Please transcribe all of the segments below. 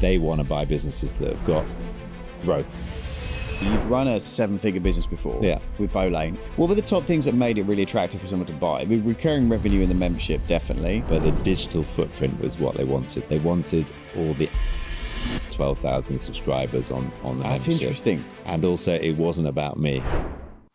They want to buy businesses that have got growth. You'd run a 7-figure business before with Bowlane. What were the top things that made it really attractive for someone to buy? The recurring revenue in the membership, definitely. But the digital footprint was what they wanted. They wanted all the 12,000 subscribers on the membership. That's interesting. And also, it wasn't about me.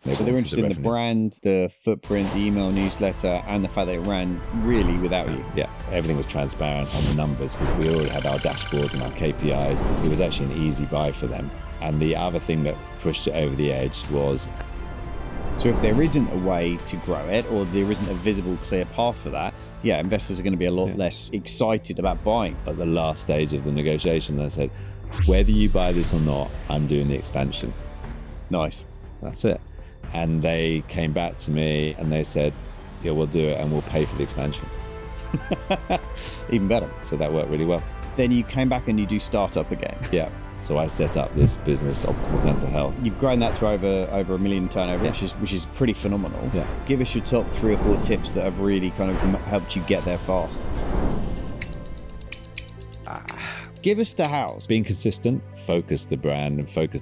So they were interested in the brand, the footprint, the email newsletter, and the fact that it ran really without you. Yeah, everything was transparent on the numbers because we already had our dashboards and our KPIs. It was actually an easy buy for them. And the other thing that pushed it over the edge was... So if there isn't a way to grow it, or there isn't a visible, clear path for that, investors are going to be a lot less excited about buying. At the last stage of the negotiation, I said, whether you buy this or not, I'm doing the expansion. Nice. That's it. And they came back to me and they said, yeah, we'll do it and we'll pay for the expansion. Even better. So that worked really well. Then you came back and you do startup again. Yeah. So I set up this business, Optimal Dental Health. You've grown that to over $1 million turnover, which is pretty phenomenal. Yeah. Give us your top 3 or 4 tips that have really kind of helped you get there fast. Give us the hows. Being consistent, focus the brand and focus.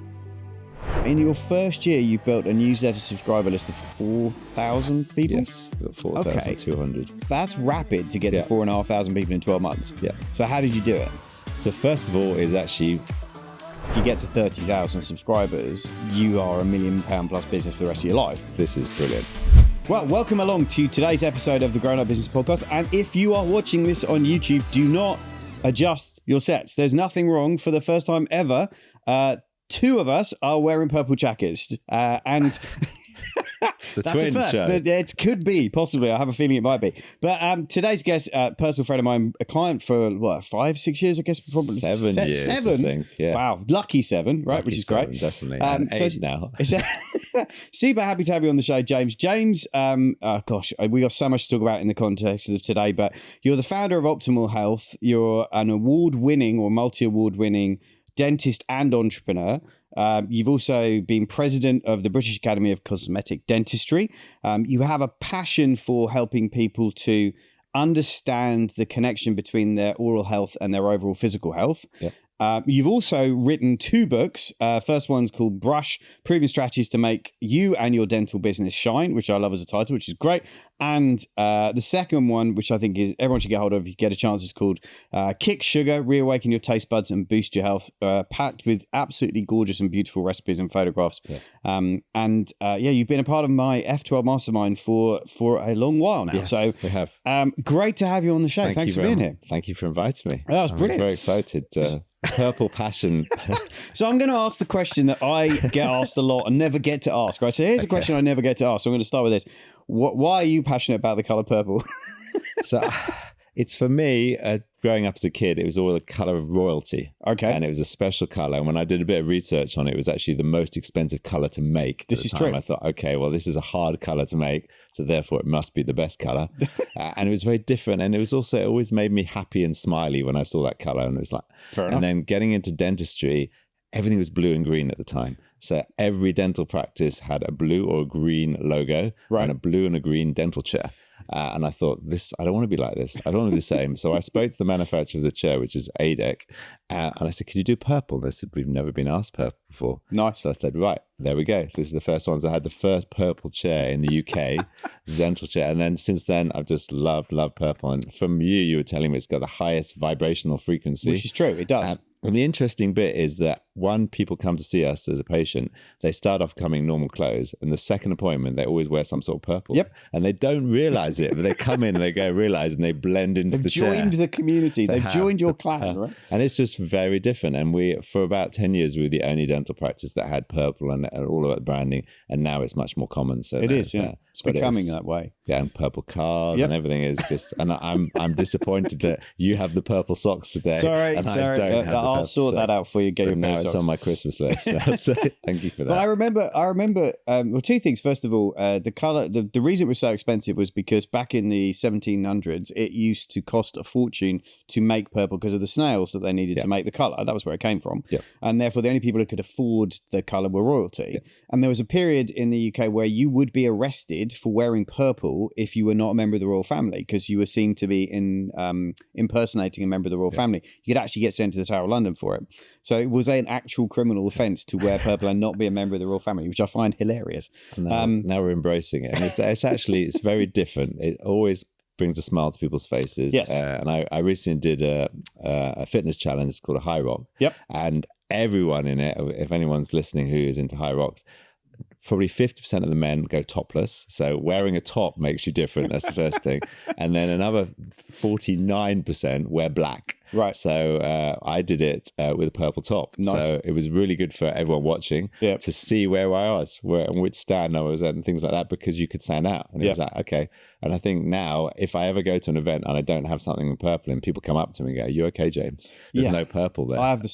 In your first year, you built a newsletter subscriber list of 4,000 people? Yes, 4,200. Okay. That's rapid to get to 4,500 people in 12 months. Yeah. So how did you do it? So first of all is actually... If you get to 30,000 subscribers, you are £1 million plus business for the rest of your life. This is brilliant. Well, welcome along to today's episode of the Grown Up Business Podcast. And if you are watching this on YouTube, do not adjust your sets. There's nothing wrong. For the first time ever, 2 of us are wearing purple jackets. And the that's a first. show. It could be, possibly. I have a feeling it might be. But today's guest, personal friend of mine, a client for, 5-6 years, I guess, probably. 7 years, 7? I think. Yeah. Wow. Lucky 7, right? Lucky Which is 7, great. Definitely. And 8 now. Super happy to have you on the show, James. James, we got so much to talk about in the context of today, but you're the founder of Optimal Health. You're an award-winning or multi-award-winning dentist and entrepreneur. You've also been president of the British Academy of Cosmetic Dentistry. You have a passion for helping people to understand the connection between their oral health and their overall physical health. Yeah. You've also written 2 books. First one's called Brush, Proven Strategies to Make You and Your Dental Business Shine, which I love as a title, which is great. And the second one, which I think is everyone should get hold of if you get a chance, is called Kick Sugar, Reawaken Your Taste Buds and Boost Your Health, packed with absolutely gorgeous and beautiful recipes and photographs. Yeah. You've been a part of my F12 mastermind for a long while now. Yes, so we have. Great to have you on the show. Thanks for being here. Thank you for inviting me. That was brilliant. I'm very excited. Purple passion. So I'm going to ask the question that I get asked a lot and never get to ask, right? So here's a question I never get to ask. So I'm going to start with this. Why are you passionate about the color purple? So it's for me, growing up as a kid, it was all the color of royalty. Okay. And it was a special color. And when I did a bit of research on it, it was actually the most expensive color to make. This is true. I thought, okay, well, this is a hard color to make, so therefore it must be the best color. And it was very different. And it was also, it always made me happy and smiley when I saw that color. And it was like, fair enough. And then getting into dentistry, everything was blue and green at the time. So every dental practice had a blue or a green logo and a blue and a green dental chair. And I thought, I don't want to be like this. I don't want to be the same. So I spoke to the manufacturer of the chair, which is ADEC, and I said, could you do purple? And they said, we've never been asked purple before. Nice. So I said, right, there we go. This is the first ones. I had the first purple chair in the UK, dental chair. And then since then, I've just loved purple. And from you were telling me it's got the highest vibrational frequency. Which is true, it does. And the interesting bit is that when people come to see us as a patient, they start off coming normal clothes, and the second appointment, they always wear some sort of purple. Yep. And they don't realize it, but they come in and they go realize, and they blend into the chair. They've joined the community. They've joined your clan, right? And it's just very different. And for about 10 years, we were the only dental practice that had purple and all of that branding. And now it's much more common. So it is, yeah. It's becoming that way. Yeah, and purple cars and everything is just, and I'm disappointed that you have the purple socks today. Sorry. I don't have I'll sort that out for you. Get your no, it's socks. on my Christmas list. So thank you for that. But I remember. Well, two things. First of all, the color. The reason it was so expensive was because back in the 1700s, it used to cost a fortune to make purple because of the snails that they needed to make the color. That was where it came from, and therefore the only people who could afford the color were royalty. And there was a period in the UK where you would be arrested for wearing purple if you were not a member of the royal family, because you were seen to be impersonating a member of the royal family. You could actually get sent to the Tower of London for it. So it was an actual criminal offence to wear purple and not be a member of the royal family, which I find hilarious. Now we're embracing it, and it's very different. It always brings a smile to people's faces. Yes. And I recently did a fitness challenge called a High Rock. Yep. And everyone in it, if anyone's listening who is into high rocks, probably 50% of the men go topless. So wearing a top makes you different. That's the first thing. And then another 49% wear black. Right. So I did it with a purple top. Nice. So it was really good for everyone watching to see where I was, and which stand I was at and things like that, because you could stand out. And it was like, okay. And I think now if I ever go to an event and I don't have something in purple and people come up to me and go, "You okay, James? There's no purple there." I have the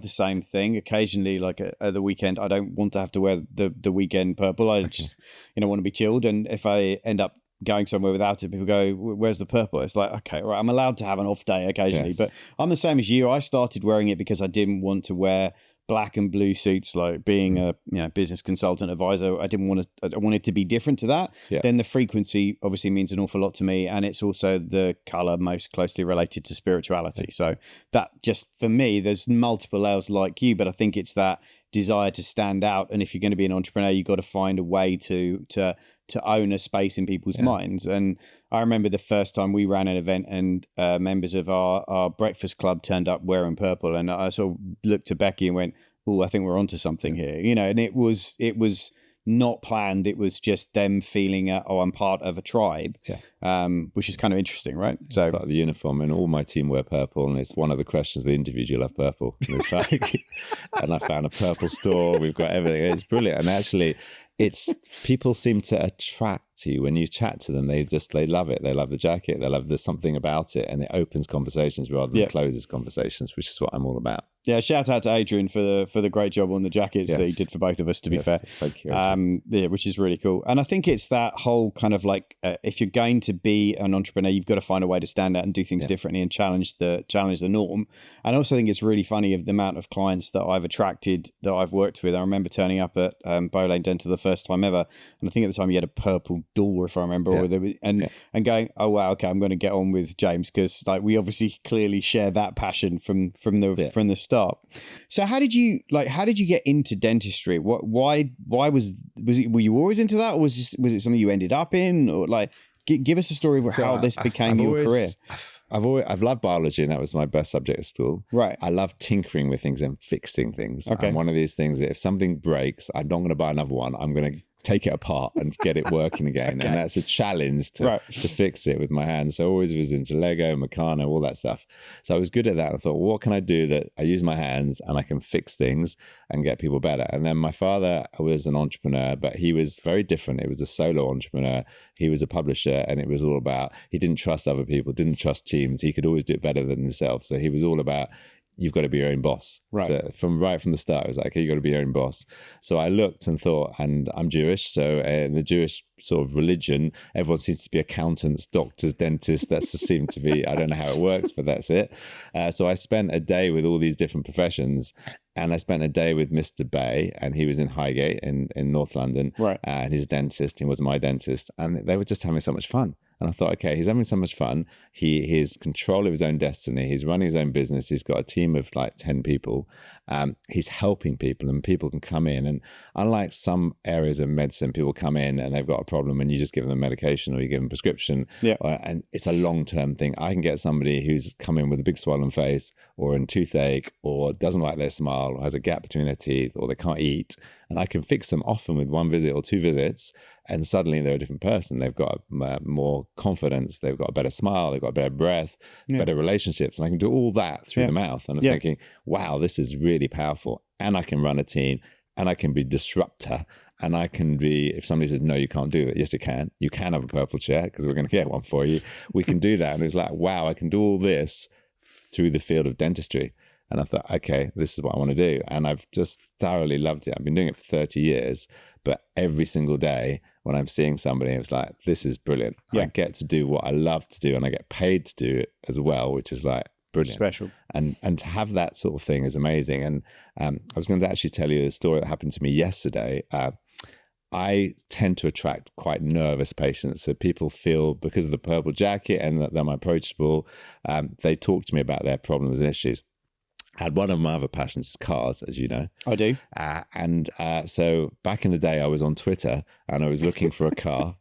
same thing. Occasionally, like at the weekend, I don't want to have to wear the weekend purple. I just, want to be chilled. And if I end up going somewhere without it, people go, "Where's the purple?" It's like, okay, right, I'm allowed to have an off day occasionally, but I'm the same as you. I started wearing it because I didn't want to wear black and blue suits, like being a business consultant advisor. I wanted to be different to that. Then the frequency obviously means an awful lot to me, and it's also the color most closely related to spirituality. So that, just for me, there's multiple layers like you, but I think it's that desire to stand out. And if you're going to be an entrepreneur, you've got to find a way to own a space in people's minds. And I remember the first time we ran an event and members of our breakfast club turned up wearing purple, and I sort of looked to Becky and went, "Oh, I think we're onto something here," and it was not planned. It was just them feeling, I'm part of a tribe, which is kind of interesting, right? So it's part of the uniform, and all my team wear purple, and it's one of the questions they interviewed, "You'll have purple?" And it's like, and I found a purple store. We've got everything. It's brilliant. And actually, people seem to attract you when you chat to them. They love it. They love the jacket. They love there's something about it, and it opens conversations rather than closes conversations, which is what I'm all about. Yeah, shout out to Adrian for the great job on the jackets that he did for both of us, to be fair. Thank you. Which is really cool. And I think it's that whole kind of like, if you're going to be an entrepreneur, you've got to find a way to stand out and do things differently and challenge the norm. And I also think it's really funny of the amount of clients that I've attracted, that I've worked with. I remember turning up at Bowlane Dental the first time ever, and I think at the time you had a purple door, if I remember, and going, "Oh wow, okay, I'm going to get on with James," because like we obviously clearly share that passion from the start. So how did you get into dentistry? Why was it, were you always into that, or was it something you ended up in, or like give us a story of how this became your career? I've loved biology, and that was my best subject at school. Right. I love tinkering with things and fixing things. Okay. I'm one of these things that if something breaks, I'm not going to buy another one. I'm going to take it apart and get it working again. And that's a challenge to fix it with my hands. So I always was into Lego, Meccano, all that stuff. So I was good at that. I thought, well, what can I do that I use my hands and I can fix things and get people better? And then my father was an entrepreneur, but he was very different. It was a solo entrepreneur. He was a publisher, and it was all about, he didn't trust other people, didn't trust teams. He could always do it better than himself. So he was all about, you've got to be your own boss. Right. So from the start, it was like, okay, you've got to be your own boss. So I looked and thought, and I'm Jewish, so in the Jewish sort of religion, everyone seems to be accountants, doctors, dentists. That seemed to be, I don't know how it works, but that's it. So I spent a day with all these different professions, and I spent a day with Mr. Bay, and he was in Highgate in North London. Right. And he's a dentist. He was my dentist, and they were just having so much fun. And I thought, okay, he's having so much fun. He has control of his own destiny. He's running his own business. He's got a team of like 10 people. He's helping people, and people can come in. And unlike some areas of medicine, people come in and they've got a problem and you just give them medication or you give them a prescription. Yeah. And it's a long-term thing. I can get somebody who's come in with a big swollen face or a toothache or doesn't like their smile or has a gap between their teeth or they can't eat. And I can fix them often with one visit or two visits. And suddenly they're a different person. They've got more confidence. They've got a better smile. They've got a better breath, better relationships. And I can do all that through the mouth. And I'm thinking, wow, this is really powerful. And I can run a team, and I can be disruptor. And I can be, if somebody says, no, you can't do it. Yes, you can. You can have a purple chair because we're going to get one for you. We can do that. And it's like, wow, I can do all this through the field of dentistry. And I thought, okay, this is what I want to do. And I've just thoroughly loved it. I've been doing it for 30 years, but every single day when I'm seeing somebody, it's like, this is brilliant. Yeah. I get to do what I love to do, and I get paid to do it as well, which is like brilliant. Special. And to have that sort of thing is amazing. And I was going to actually tell you a story that happened to me yesterday. I tend to attract quite nervous patients. So people feel, because of the purple jacket and that I'm approachable, they talk to me about their problems and issues. And one of my other passions is cars, as you know. I do. So back in the day, I was on Twitter and I was looking for a car,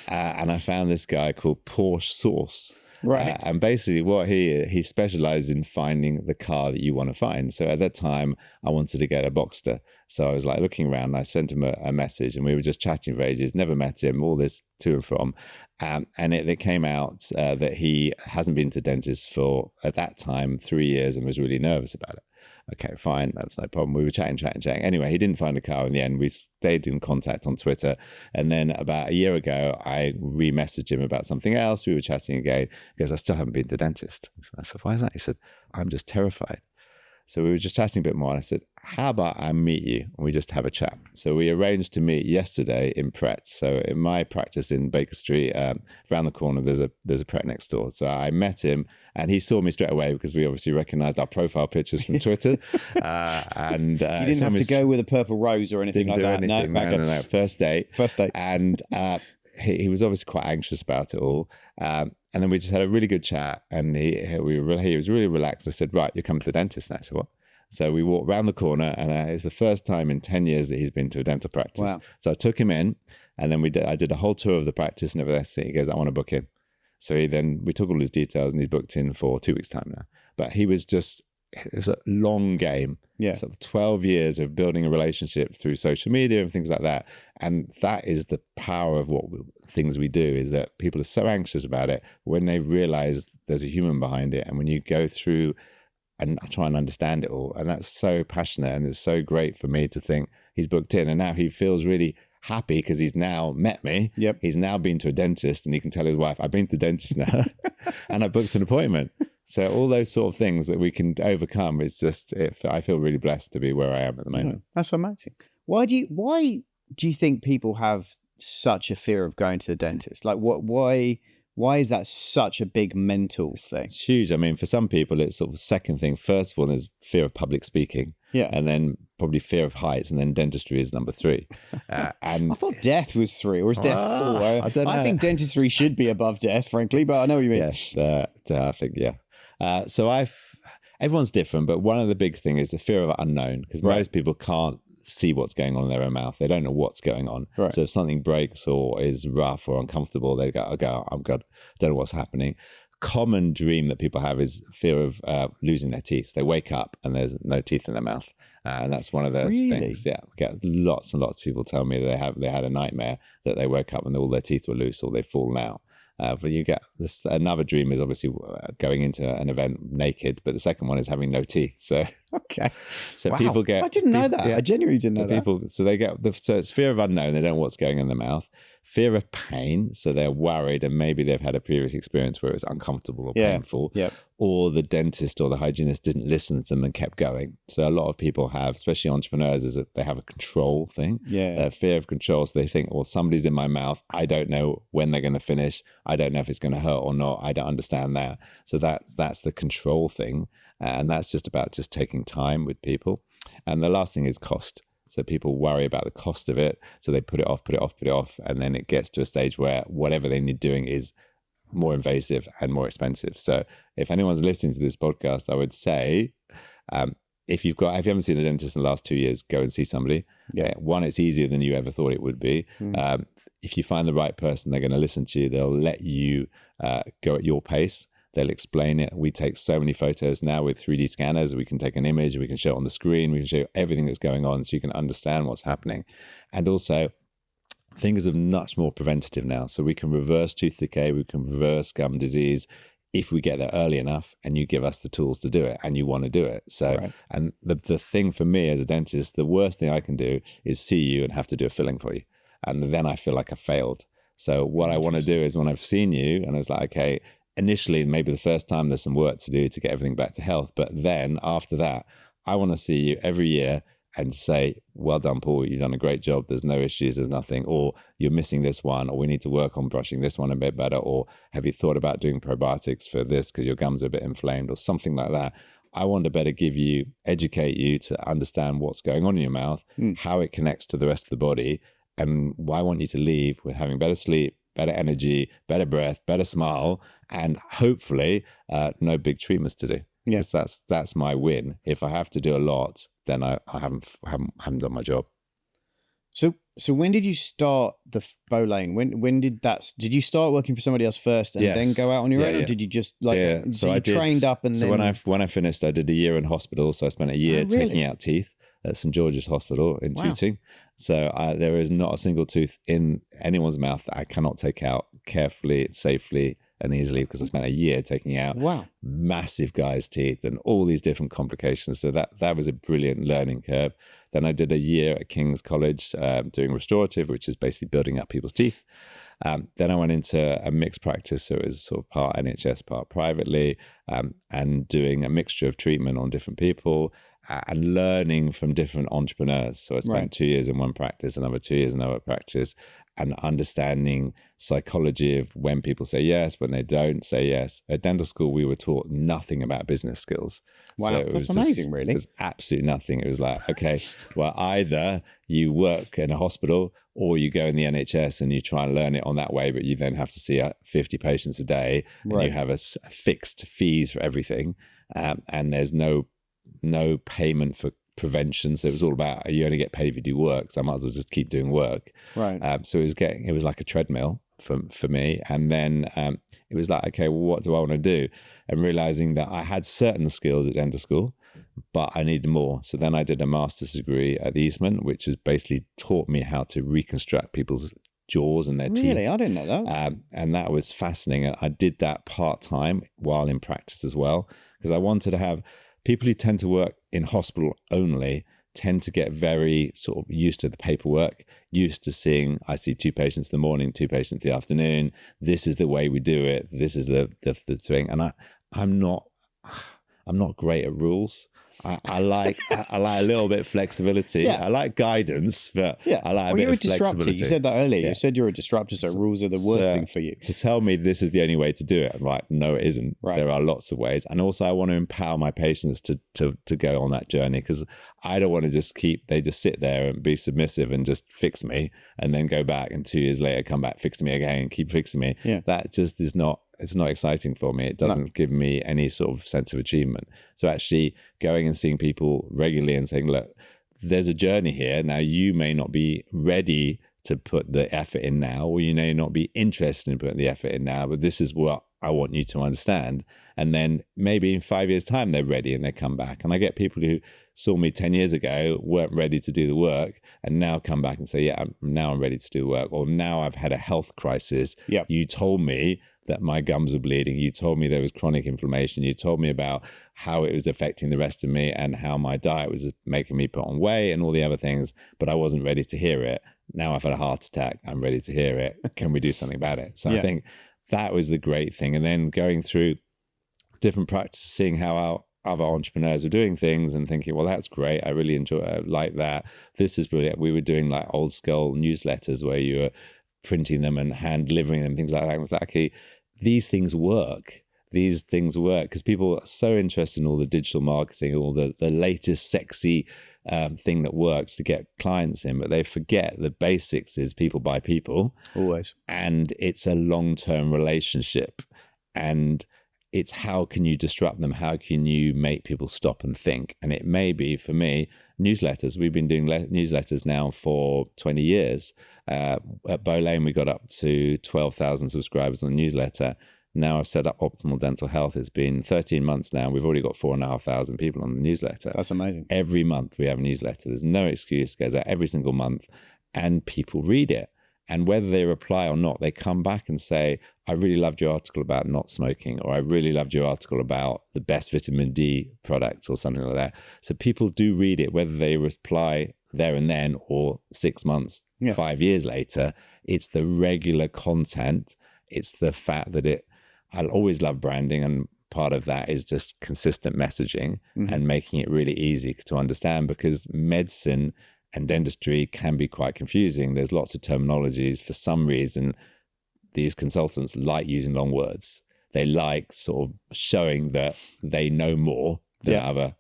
and I found this guy called Porsche Source. Right. And basically what he specializes in finding the car that you want to find. So at that time, I wanted to get a Boxster. So I was like looking around, and I sent him a message, and we were just chatting for ages, never met him, all this to and from. And it came out that he hasn't been to the dentist for, at that time, 3 years, and was really nervous about it. Okay, fine, that's no problem. We were chatting. Anyway, he didn't find a car in the end. We stayed in contact on Twitter. And then about a year ago, I re-messaged him about something else. We were chatting again. He goes, I still haven't been to the dentist. I said, why is that? He said, I'm just terrified. So we were just chatting a bit more. And I said, how about I meet you and we just have a chat? So we arranged to meet yesterday in Pret. So in my practice in Baker Street, around the corner, there's a Pret next door. So I met him, and he saw me straight away because we obviously recognized our profile pictures from Twitter. You didn't have to go with a purple rose or anything like that. No. First date. And he was obviously quite anxious about it all. And then we just had a really good chat, and he was really relaxed. I said, right, you're coming to the dentist now. I said, what? So we walked around the corner, and it's the first time in 10 years that he's been to a dental practice. Wow. So I took him in, and then I did a whole tour of the practice and everything. He goes, I want to book in. So we took all his details, and he's booked in for 2 weeks' time now. But it was a long game. Yeah. Sort of 12 years of building a relationship through social media and things like that. And that is the power of things we do, is that people are so anxious about it when they realize there's a human behind it. And when you go through and try and understand it all, and that's so passionate, and it's so great for me to think he's booked in, and now he feels really happy because he's now met me. Yep. He's now been to a dentist, and he can tell his wife, I've been to the dentist now and I booked an appointment. So all those sort of things that we can overcome, it's just, I feel really blessed to be where I am at the moment. Yeah, that's amazing. Why do you think people have such a fear of going to the dentist? Like, why is that such a big mental thing? It's huge. I mean, for some people, it's sort of the second thing. First one is fear of public speaking. Yeah. And then probably fear of heights, and then dentistry is number 3. And I thought death was 3, or is death 4? I don't know. I think dentistry should be above death, frankly, but I know what you mean. Yes, I think, yeah. So everyone's different, but one of the big things is the fear of unknown, because most people can't see what's going on in their own mouth. They don't know what's going on. Right. So if something breaks or is rough or uncomfortable, they go, oh God, don't know what's happening. Common dream that people have is fear of losing their teeth. They wake up and there's no teeth in their mouth. And that's one of the things. Yeah, I get lots and lots of people tell me that they had a nightmare that they woke up and all their teeth were loose or they've fallen out. But you get this. Another dream is obviously going into an event naked, but the second one is having no teeth. So okay, so wow. people get. I didn't know that. Yeah, I genuinely didn't know that. People, so they get. So it's fear of unknown. They don't know what's going on in their mouth. Fear of pain. So they're worried, and maybe they've had a previous experience where it was uncomfortable or painful. Yeah. Or the dentist or the hygienist didn't listen to them and kept going. So a lot of people have, especially entrepreneurs, is that they have a control thing. Yeah. Fear of control. So they think, well, somebody's in my mouth. I don't know when they're going to finish. I don't know if it's going to hurt or not. I don't understand that. So that's the control thing. And that's just about just taking time with people. And the last thing is cost. So people worry about the cost of it. So they put it off. And then it gets to a stage where whatever they need doing is more invasive and more expensive. So if anyone's listening to this podcast, I would say, if you haven't seen a dentist in the last 2 years, go and see somebody. Yeah. One, it's easier than you ever thought it would be. If you find the right person, they're going to listen to you. They'll let you go at your pace. They'll explain it. We take so many photos now with 3D scanners. We can take an image, we can show it on the screen, we can show you everything that's going on so you can understand what's happening. And also, things are much more preventative now. So we can reverse tooth decay, we can reverse gum disease if we get there early enough and you give us the tools to do it and you want to do it. So, right. And the thing for me as a dentist, the worst thing I can do is see you and have to do a filling for you. And then I feel like I failed. So what I want to do is when I've seen you and it's like, okay, initially, maybe the first time, there's some work to do to get everything back to health. But then after that, I want to see you every year and say, well done, Paul, you've done a great job. There's no issues, there's nothing, or you're missing this one, or we need to work on brushing this one a bit better, or have you thought about doing probiotics for this because your gums are a bit inflamed, or something like that. I want to better educate you to understand what's going on in your mouth, how it connects to the rest of the body, and I want you to leave with having better sleep, better energy, better breath, better smile, and hopefully no big treatments to do. Yes, that's my win. If I have to do a lot, then I haven't done my job. So when did you start the Bowlane? When did you start working for somebody else first and then go out on your own, or did you just so you trained up and then? When I finished, I did a year in hospital. So I spent a year taking out teeth at St George's Hospital in Tooting. So there is not a single tooth in anyone's mouth that I cannot take out carefully, safely, and easily, because I spent a year taking out massive guys' teeth and all these different complications. So that was a brilliant learning curve. Then I did a year at King's College doing restorative, which is basically building up people's teeth. Then I went into a mixed practice, so it was sort of part NHS, part privately, and doing a mixture of treatment on different people and learning from different entrepreneurs. So I spent 2 years in one practice, another 2 years in another practice, and understanding psychology of when people say yes, when they don't say yes. At dental school, we were taught nothing about business skills. Wow, so that's amazing, really. It was absolutely nothing. It was like, okay, well, either you work in a hospital or you go in the NHS and you try and learn it on that way, but you then have to see 50 patients a day, and you have a fixed fees for everything, and there's no payment for prevention. So it was all about, you only get paid if you do work, so I might as well just keep doing work. So it was like a treadmill for me. And then it was like, okay, well, what do I want to do? And realizing that I had certain skills at dental school, but I needed more. So then I did a master's degree at the Eastman, which has basically taught me how to reconstruct people's jaws and their teeth. Really? I didn't know that. And that was fascinating. I did that part-time while in practice as well, because I wanted to have people who tend to work in hospital only tend to get very sort of used to the paperwork, used to seeing, I see 2 patients in the morning, 2 patients in the afternoon. This is the way we do it. This is the thing. And I'm not great at rules. I like a little bit of flexibility. I like guidance, but I like a bit of flexibility. You said that earlier. You said you're a disruptor, so rules are the worst thing for you. To tell me this is the only way to do it, I'm like, no, it isn't. There are lots of ways. And also I want to empower my patients to go on that journey, because I don't want to just they just sit there and be submissive and just fix me and then go back and 2 years later come back, fix me again, keep fixing me. That just is not, it's not exciting for me. It doesn't give me any sort of sense of achievement. So actually going and seeing people regularly and saying, look, there's a journey here. Now, you may not be ready to put the effort in now, or you may not be interested in putting the effort in now, but this is what I want you to understand. And then maybe in 5 years' time, they're ready and they come back. And I get people who saw me 10 years ago, weren't ready to do the work, and now come back and say, yeah, now I'm ready to do the work. Or now I've had a health crisis. You told me that my gums were bleeding. You told me there was chronic inflammation. You told me about how it was affecting the rest of me and how my diet was making me put on weight and all the other things, but I wasn't ready to hear it. Now I've had a heart attack. I'm ready to hear it. Can we do something about it? So I think that was the great thing. And then going through different practices, seeing how our other entrepreneurs were doing things and thinking, well, that's great. I really enjoy it. I like that. This is brilliant. We were doing like old school newsletters where you were printing them and hand delivering them, things like that. It was like, okay, these things work. These things work because people are so interested in all the digital marketing, all the latest sexy thing that works to get clients in, but they forget the basics is people buy people. Always. And it's a long-term relationship. And it's how can you disrupt them? How can you make people stop and think? And it may be, for me, newsletters. We've been doing newsletters now for 20 years. At Bowlane, we got up to 12,000 subscribers on the newsletter. Now I've set up Optimal Dental Health. It's been 13 months now. We've already got 4,500 people on the newsletter. That's amazing. Every month we have a newsletter. There's no excuse. It goes out every single month and people read it. And whether they reply or not, they come back and say, I really loved your article about not smoking, or I really loved your article about the best vitamin D products or something like that. So people do read it, whether they reply there and then or 6 months, 5 years later. It's the regular content. It's the fact that I'll always love branding, and part of that is just consistent messaging and making it really easy to understand, because medicine and dentistry can be quite confusing. There's lots of terminologies. For some reason, these consultants like using long words. They like sort of showing that they know more than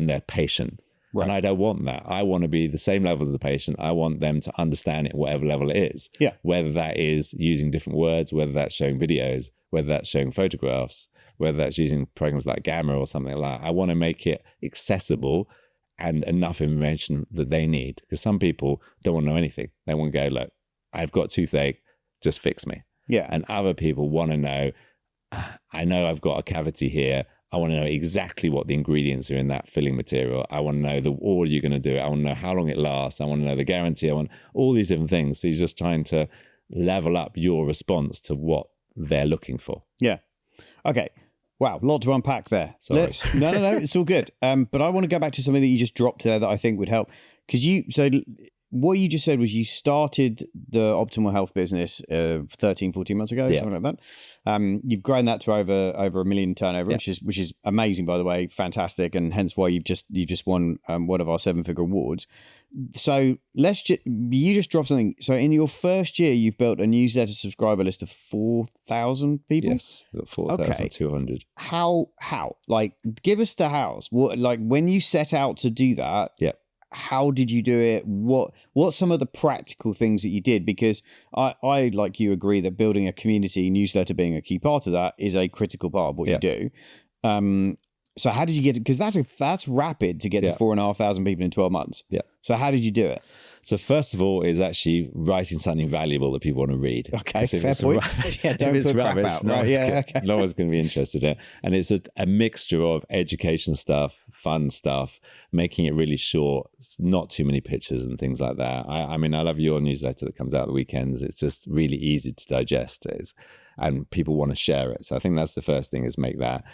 their patient. Right. And I don't want that. I want to be the same level as the patient. I want them to understand it, whatever level it is. Yeah. Whether that is using different words, whether that's showing videos, whether that's showing photographs, whether that's using programs like Gamma or something like that. I want to make it accessible and enough information that they need. Because some people don't want to know anything. They want to go, look, I've got toothache, just fix me. Yeah. And other people want to know, I know I've got a cavity here. I want to know exactly what the ingredients are in that filling material. I want to know the order you're going to do it. I want to know how long it lasts. I want to know the guarantee. I want all these different things. So you're just trying to level up your response to what they're looking for. Yeah. Okay. Wow. A lot to unpack there. Sorry. No. It's all good. But I want to go back to something that you just dropped there that I think would help. Because what you just said was you started the Optimal Health business 13, 14 months ago, something like that. You've grown that to over $1 million turnover, which is amazing, by the way, fantastic, and hence why you've just won one of our 7-figure awards. So you just dropped something. So in your first year, you've built a newsletter subscriber list of 4,000 people. Yes, 4,200. Okay. How? Like, give us the hows. What, like, when you set out to do that? Yeah. How did you do it? What's some of the practical things that you did? Because I like you agree that building a community newsletter being a key part of that is a critical part of what you do. So how did you get to, because that's rapid to get to 4,500 people in 12 months. Yeah. So how did you do it? So first of all is actually writing something valuable that people want to read. Okay, fair point. Don't put crap out. No one's going to be interested in it. And it's a mixture of education stuff, fun stuff, making it really short, not too many pictures and things like that. I mean, I love your newsletter that comes out the weekends. It's just really easy to digest, and people want to share it. So I think that's the first thing, is make that.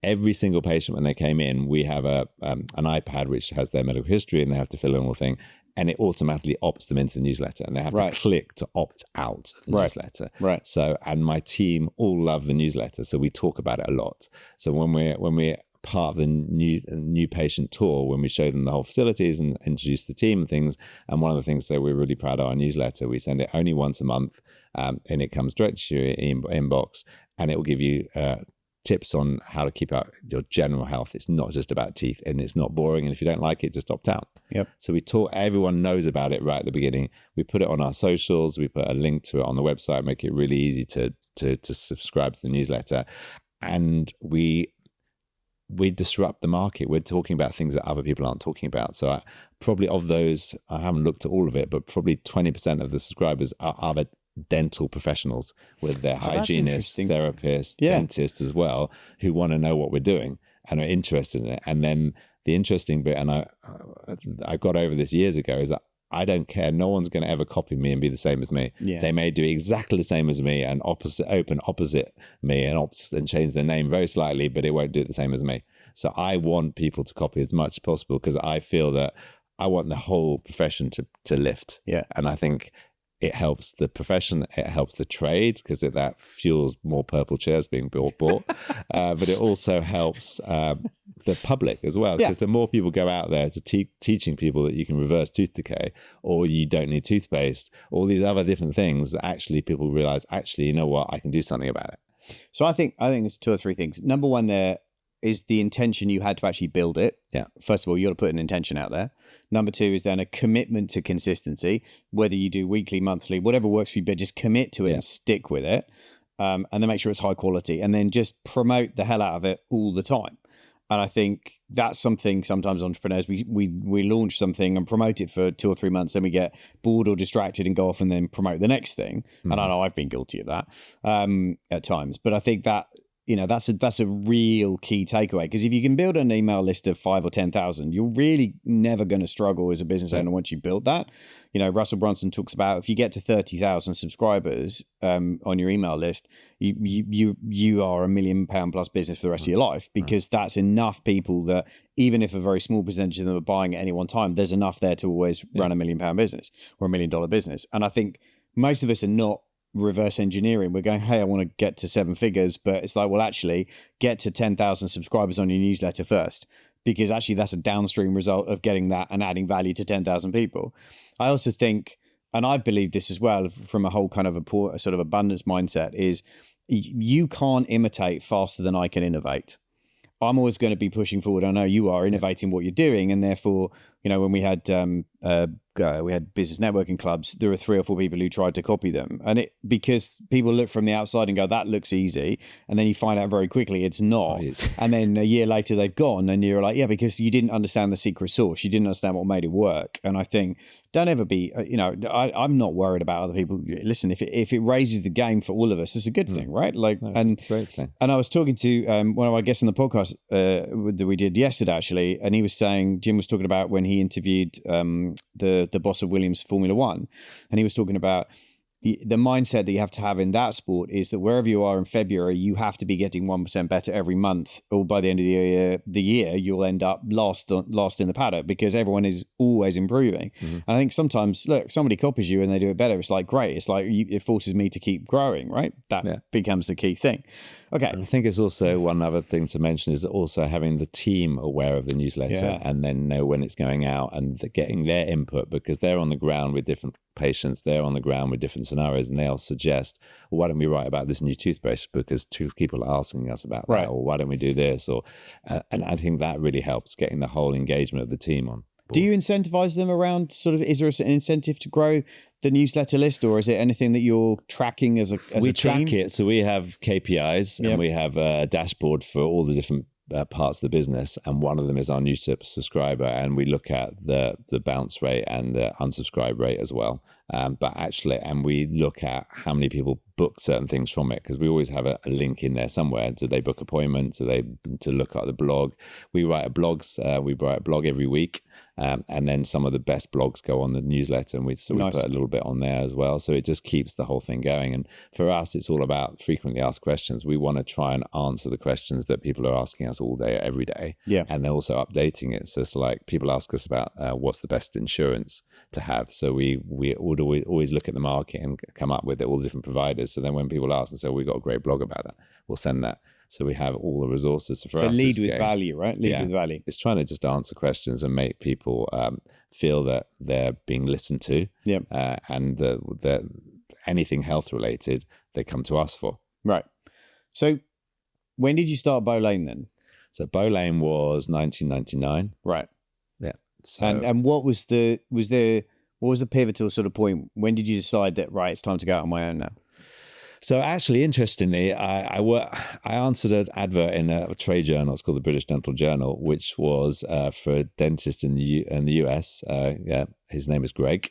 Every single patient, when they came in, we have an iPad which has their medical history, and they have to fill in all the thing, and it automatically opts them into the newsletter, and they have to click to opt out of the newsletter. Right. So, and my team all love the newsletter, so we talk about it a lot. So when we're part of the new patient tour, when we show them the whole facilities and introduce the team and things, and one of the things that we're really proud of our newsletter, we send it only once a month, and it comes direct to your inbox, and it will give you tips on how to keep out your general health. It's not just about teeth, and it's not boring, and if you don't like it, just opt out. Yep. So we talk, everyone knows about it right at the beginning. We put it on our socials, we put a link to it on the website, make it really easy to subscribe to the newsletter, and we disrupt the market. We're talking about things that other people aren't talking about. So probably of those, I haven't looked at all of it, but probably 20% of the subscribers are other dental professionals, with their hygienists, therapists, dentists as well, who want to know what we're doing and are interested in it. And then the interesting bit, and I got over this years ago, is that I don't care. No one's going to ever copy me and be the same as me. Yeah. They may do exactly the same as me and open opposite me and change their name very slightly, but it won't do it the same as me. So I want people to copy as much as possible, because I feel that I want the whole profession to lift. Yeah. And I think it helps the profession, it helps the trade, because that fuels more purple chairs being bought. But it also helps the public as well, because the more people go out there to teaching people that you can reverse tooth decay, or you don't need toothpaste, all these other different things, that actually people realize, actually, you know what, I can do something about it. So I think it's 2 or 3 things. Number one, there is the intention you had to actually build it. Yeah. First of all, you got to put an intention out there. Number 2 is then a commitment to consistency, whether you do weekly, monthly, whatever works for you, but just commit to it and stick with it. And then make sure it's high quality, and then just promote the hell out of it all the time. And I think that's something sometimes entrepreneurs, we launch something and promote it for 2 or 3 months, then we get bored or distracted and go off and then promote the next thing. And I know I've been guilty of that at times, but I think that, that's a real key takeaway, because if you can build an email list of 5 or 10,000, you're really never going to struggle as a business owner once you build that. Russell Brunson talks about, if you get to 30,000 subscribers on your email list, you are £1 million plus business for the rest of your life, because that's enough people that, even if a very small percentage of them are buying at any one time, there's enough there to always run £1 million business or $1 million business. And I think most of us are not reverse engineering. We're going, hey, I want to get to 7 figures, but it's like, well, actually, get to 10,000 subscribers on your newsletter first, because actually that's a downstream result of getting that and adding value to 10,000 people. I also think, and I believe this as well from a whole kind of a sort of abundance mindset, is you can't imitate faster than I can innovate. I'm always going to be pushing forward. I know you are innovating what you're doing, and therefore, you know, when we had business networking clubs, there were 3 or 4 people who tried to copy them, and because people look from the outside and go, that looks easy, and then you find out very quickly it's not, and then a year later they've gone, and you're like, yeah, because you didn't understand the secret sauce, you didn't understand what made it work. And I think don't ever be, you know, I'm not worried about other people. Listen, if it raises the game for all of us, it's a good thing, right? Like, and great thing. And I was talking to one of our guests on the podcast that we did yesterday, actually, and he was saying, Jim was talking about when he interviewed the boss of Williams Formula One, and he was talking about the mindset that you have to have in that sport is that wherever you are in February, you have to be getting 1% better every month, or by the end of the year, you'll end up lost in the paddock, because everyone is always improving. And I think sometimes, look, somebody copies you and they do it better. It's like, great. It's like, it forces me to keep growing, right? That becomes the key thing. Okay. And I think it's also one other thing to mention is also having the team aware of the newsletter and then know when it's going out and getting their input, because they're on the ground with different patients, they're on the ground with different scenarios, and they'll suggest, well, why don't we write about this new toothpaste because 2 people are asking us about that, or why don't we do this, or and I think that really helps getting the whole engagement of the team on board. Do you incentivize them around sort of, is there an incentive to grow the newsletter list, or is it anything that you're tracking as a team? We track it, so we have KPIs and we have a dashboard for all the different parts of the business, and one of them is our new subscriber, and we look at the bounce rate and the unsubscribe rate as well. But actually, and we look at how many people book certain things from it, because we always have a link in there somewhere. Do they book appointments? Do they to look at the blog? We write blogs. We write a blog every week, and then some of the best blogs go on the newsletter, and we put a little bit on there as well. So it just keeps the whole thing going. And for us, it's all about frequently asked questions. We want to try and answer the questions that people are asking us all day, every day. Yeah. And they're also updating it. So it's like people ask us about what's the best insurance to have. So we would always look at the market and come up with all the different providers. So then when people ask and say, we've got a great blog about that, we'll send that. So we have all the resources. So for us, lead with value, right? Lead with value. It's trying to just answer questions and make people feel that they're being listened to. Yeah. And that anything health related, they come to us for. Right. So when did you start Bow Lane then? So Bow Lane was 1999. Right. Yeah. So, and what was the pivotal sort of point? When did you decide that, right, it's time to go out on my own now? So actually, interestingly, I answered an advert in a trade journal. It's called the British Dental Journal, which was for a dentist in the US. His name is Greg,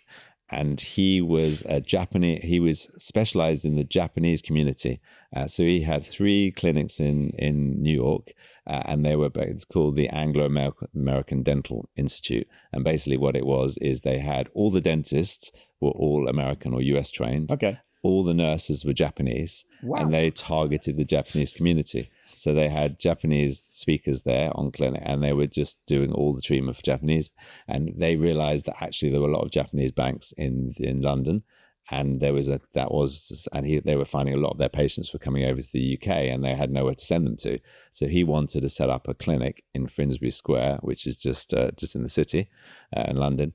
and he was a Japanese. He was specialized in the Japanese community. So he had 3 clinics in New York, and it's called the Anglo-American Dental Institute. And basically, what it was is they had all the dentists were all American or US trained. Okay. All the nurses were Japanese, and they targeted the Japanese community. So they had Japanese speakers there on clinic, and they were just doing all the treatment for Japanese. And they realized that actually there were a lot of Japanese banks in London, and they were finding a lot of their patients were coming over to the UK, and they had nowhere to send them to. So he wanted to set up a clinic in Finsbury Square, which is just in the city in London.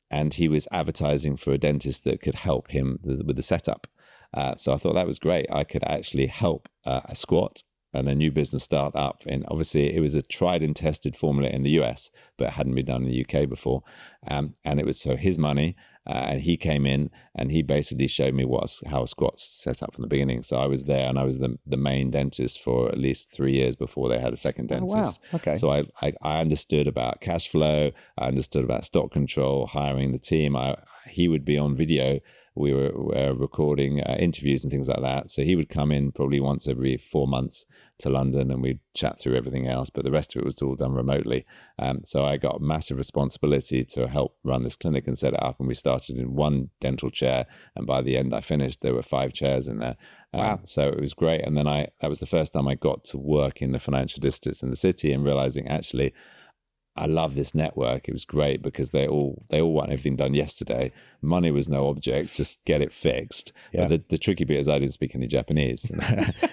And he was advertising for a dentist that could help him with the setup. So I thought that was great. I could actually help a squat and a new business start up. And obviously it was a tried and tested formula in the US, but it hadn't been done in the UK before. And it was so his money. And he came in and he basically showed me how a squat's set up from the beginning. So I was there, and I was the main dentist for at least 3 years before they had a second dentist. Oh, wow. Okay. So I understood about cash flow. I understood about stock control, hiring the team. He would be on video. We were recording interviews and things like that. So he would come in probably once every 4 months to London, and we'd chat through everything else. But the rest of it was all done remotely. So I got massive responsibility to help run this clinic and set it up. And we started in 1 dental chair, and by the end I finished, there were 5 chairs in there. Wow. So it was great. And then that was the first time I got to work in the financial districts in the city, and realizing actually I love this network. It was great because they all want everything done yesterday. Money was no object, just get it fixed. Yeah. But the tricky bit is I didn't speak any Japanese,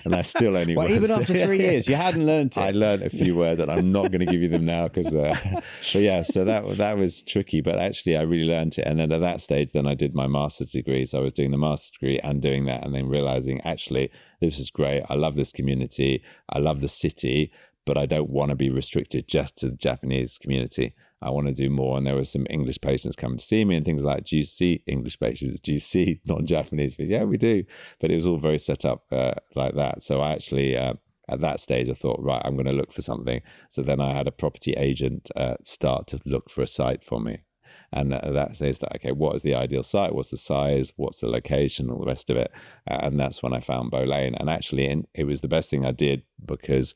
and I still only. Well, even after 3 years, you hadn't learned it. I learned a few words, and I'm not going to give you them now because. But yeah, so that was tricky, but actually I really learned it. And then at that stage, then I did my master's degree. So I was doing the master's degree and doing that, and then realizing actually this is great. I love this community. I love the city. But I don't want to be restricted just to the Japanese community. I want to do more. And there were some English patients coming to see me and things like, do you see English patients? Do you see non-Japanese? But yeah, we do. But it was all very set up like that. So I actually, at that stage, I thought, right, I'm going to look for something. So then I had a property agent start to look for a site for me. And that says that, okay, what is the ideal site? What's the size? What's the location? All the rest of it. And that's when I found Bow Lane. And actually, it was the best thing I did because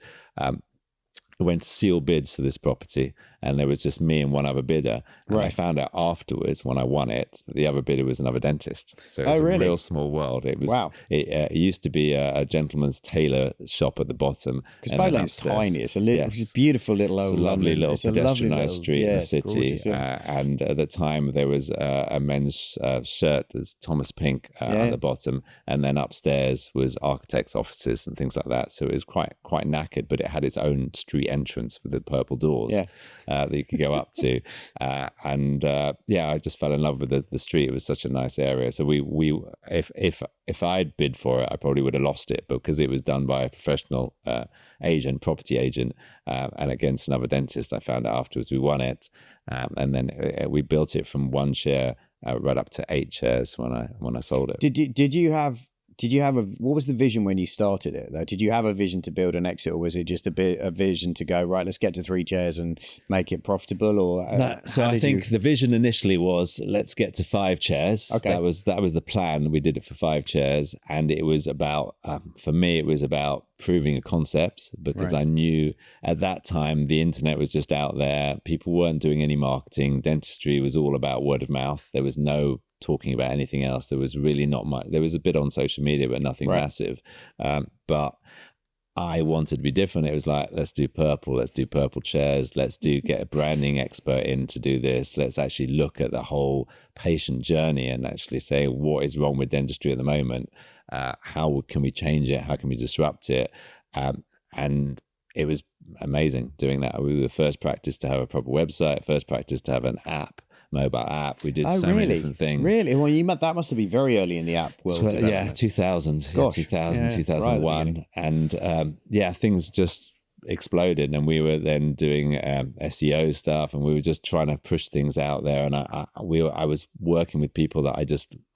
I went to seal bids for this property, and there was just me and one other bidder. And I found out afterwards when I won it, the other bidder was another dentist. So it was a real small world. It was. Wow. It used to be a gentleman's tailor shop at the bottom. Because Bow Lane's tiny. It's a beautiful little old, it's a lovely little pedestrianised street in the city. Gorgeous, and at the time there was a men's shirt that's Thomas Pink at the bottom, and then upstairs was architects' offices and things like that. So it was quite knackered, but it had its own street entrance with the purple doors that you could go up to, and I just fell in love with the street. It was such a nice area. So we if I'd bid for it, I probably would have lost it, because it was done by a professional property agent, and against another dentist. I found out afterwards we won it, and then we built it from one chair right up to 8 chairs when I sold it. Did you have what was the vision when you started it though? Did you have a vision to build an exit, or was it just a vision to go, right, let's get to 3 chairs and make it profitable? Or no, so I think the vision initially was, let's get to 5 chairs. Okay. That was the plan. We did it for 5 chairs, and it was about for me it was about proving a concept, because I knew at that time the internet was just out there. People weren't doing any marketing. Dentistry was all about word of mouth. There was no talking about anything else. There was really not much. There was a bit on social media, but nothing massive. But I wanted to be different. It was like, let's do purple chairs. Let's get a branding expert in to do this. Let's actually look at the whole patient journey and actually say, what is wrong with dentistry at the moment? How can we change it? How can we disrupt it? And it was amazing doing that. We were the first practice to have a proper website, first practice to have an app, mobile app. We did many different things. Really? Well, that must have been very early in the app world. 2000. Gosh. 2001. And things just exploded, and we were then doing SEO stuff, and we were just trying to push things out there. And I was working with people that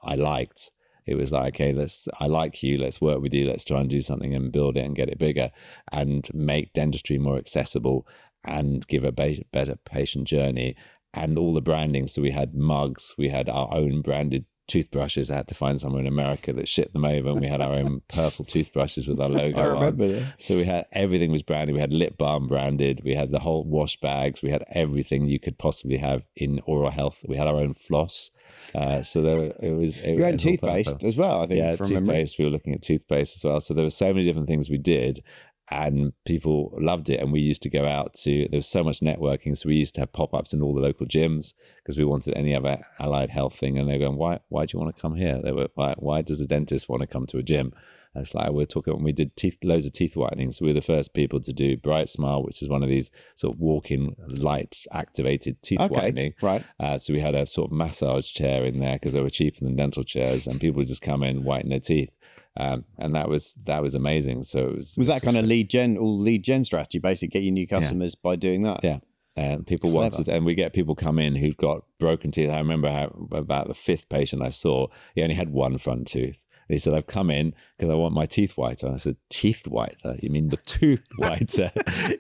I liked. It was like, okay, I like you, let's work with you, let's try and do something and build it and get it bigger and make dentistry more accessible and give a better patient journey. And all the branding. So we had mugs, we had our own branded toothbrushes. I had to find someone in America that shipped them over, and we had our own purple toothbrushes with our logo on. I remember that. So we had everything was branded. We had lip balm branded. We had the whole wash bags. We had everything you could possibly have in oral health. We had our own floss. So it was your own toothpaste as well, I think. Yeah, toothpaste. We were looking at toothpaste as well. So there were so many different things we did. And people loved it. And we used to go out there was so much networking. So we used to have pop-ups in all the local gyms because we wanted any other allied health thing. And they're going, why do you want to come here? They were, why does a dentist want to come to a gym? And it's like, we're talking, when we did loads of teeth whitening. So we were the first people to do Bright Smile, which is one of these sort of walk-in light activated teeth whitening. Right. So we had a sort of massage chair in there because they were cheaper than dental chairs, and people would just come in, whiten their teeth. And that was amazing. So it was that kind of lead gen strategy, basically get you new customers by doing that. Yeah. And people wanted, and we get people come in who've got broken teeth. I remember about the 5th patient I saw, he only had one front tooth. And he said, I've come in because I want my teeth whiter. And I said, teeth whiter? You mean the tooth whiter?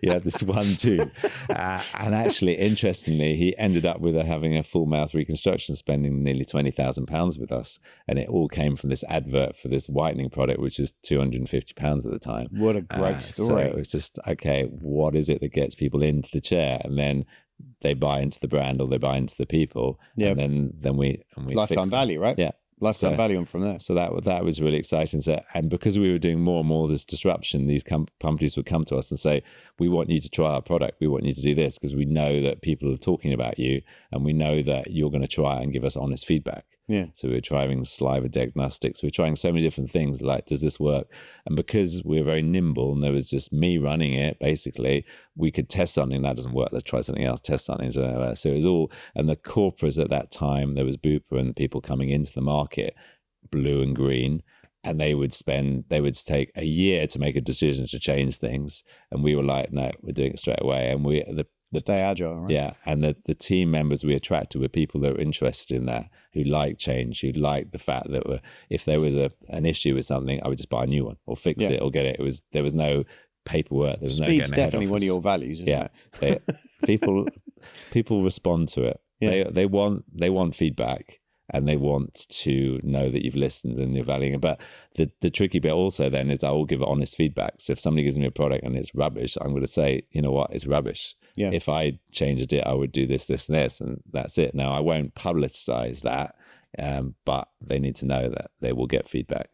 You have this one tooth. And actually, interestingly, he ended up with having a full mouth reconstruction, spending nearly £20,000 with us. And it all came from this advert for this whitening product, which was £250 at the time. What a great story. So it was just, okay, what is it that gets people into the chair? And then they buy into the brand or they buy into the people. Yeah. And then we lifetime value, right? Yeah. lifetime value on from there. So that was really exciting. So, and because we were doing more and more of this disruption, these companies would come to us and say, we want you to try our product. We want you to do this because we know that people are talking about you and we know that you're going to try and give us honest feedback. Yeah. So we're trying saliva diagnostics. We're trying so many different things like, does this work? And because we're very nimble and there was just me running it, basically, we could test something that doesn't work. Let's try something else, test something. So it was all, and the corporates at that time, there was Bupa and people coming into the market, blue and green, and they would take a year to make a decision to change things. And we were like, no, we're doing it straight away. And stay agile, right? Yeah, and the team members we attracted were people that were interested in that, who liked change, who liked the fact that if there was an issue with something, I would just buy a new one or fix it or get it. There was no paperwork. There was Speed's no definitely one of your values, isn't it? People respond to it. Yeah. They want feedback. And they want to know that you've listened and you're valuing it. But the tricky bit also then is I will give honest feedback. So if somebody gives me a product and it's rubbish, I'm going to say, you know what, it's rubbish. Yeah. If I changed it, I would do this, this, and this, and that's it. Now, I won't publicize that, but they need to know that they will get feedback.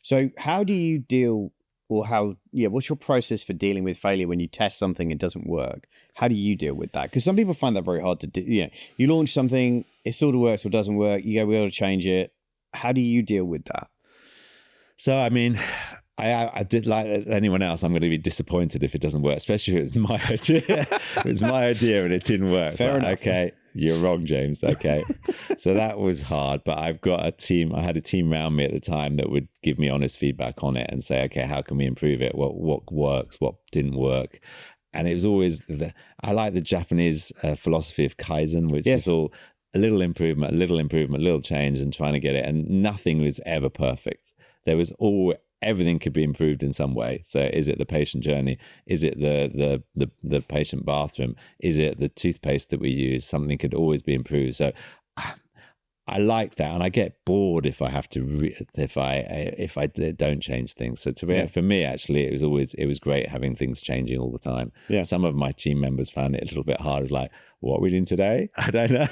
So how do you deal, or what's your process for dealing with failure when you test something and it doesn't work? How do you deal with that? Because some people find that very hard to do. You launch something, it sort of works or doesn't work. You go, we got to change it. How do you deal with that? So, I mean, I did like anyone else. I'm going to be disappointed if it doesn't work, especially if it's my idea. It was my idea and it didn't work. Fair enough. Okay, you're wrong, James. Okay. So that was hard, but I've got a team. I had a team around me at the time that would give me honest feedback on it and say, okay, how can we improve it? What works? What didn't work? And it was always, I like the Japanese philosophy of Kaizen, which is all a little improvement, a little change and trying to get it. And nothing was ever perfect. There was everything could be improved in some way. So is it the patient journey? Is it the patient bathroom? Is it the toothpaste that we use? Something could always be improved. So I like that, and I get bored if I have to if I don't change things. So for me, actually, it was great having things changing all the time. Yeah. Some of my team members found it a little bit hard. It's like, what are we doing today? I don't know.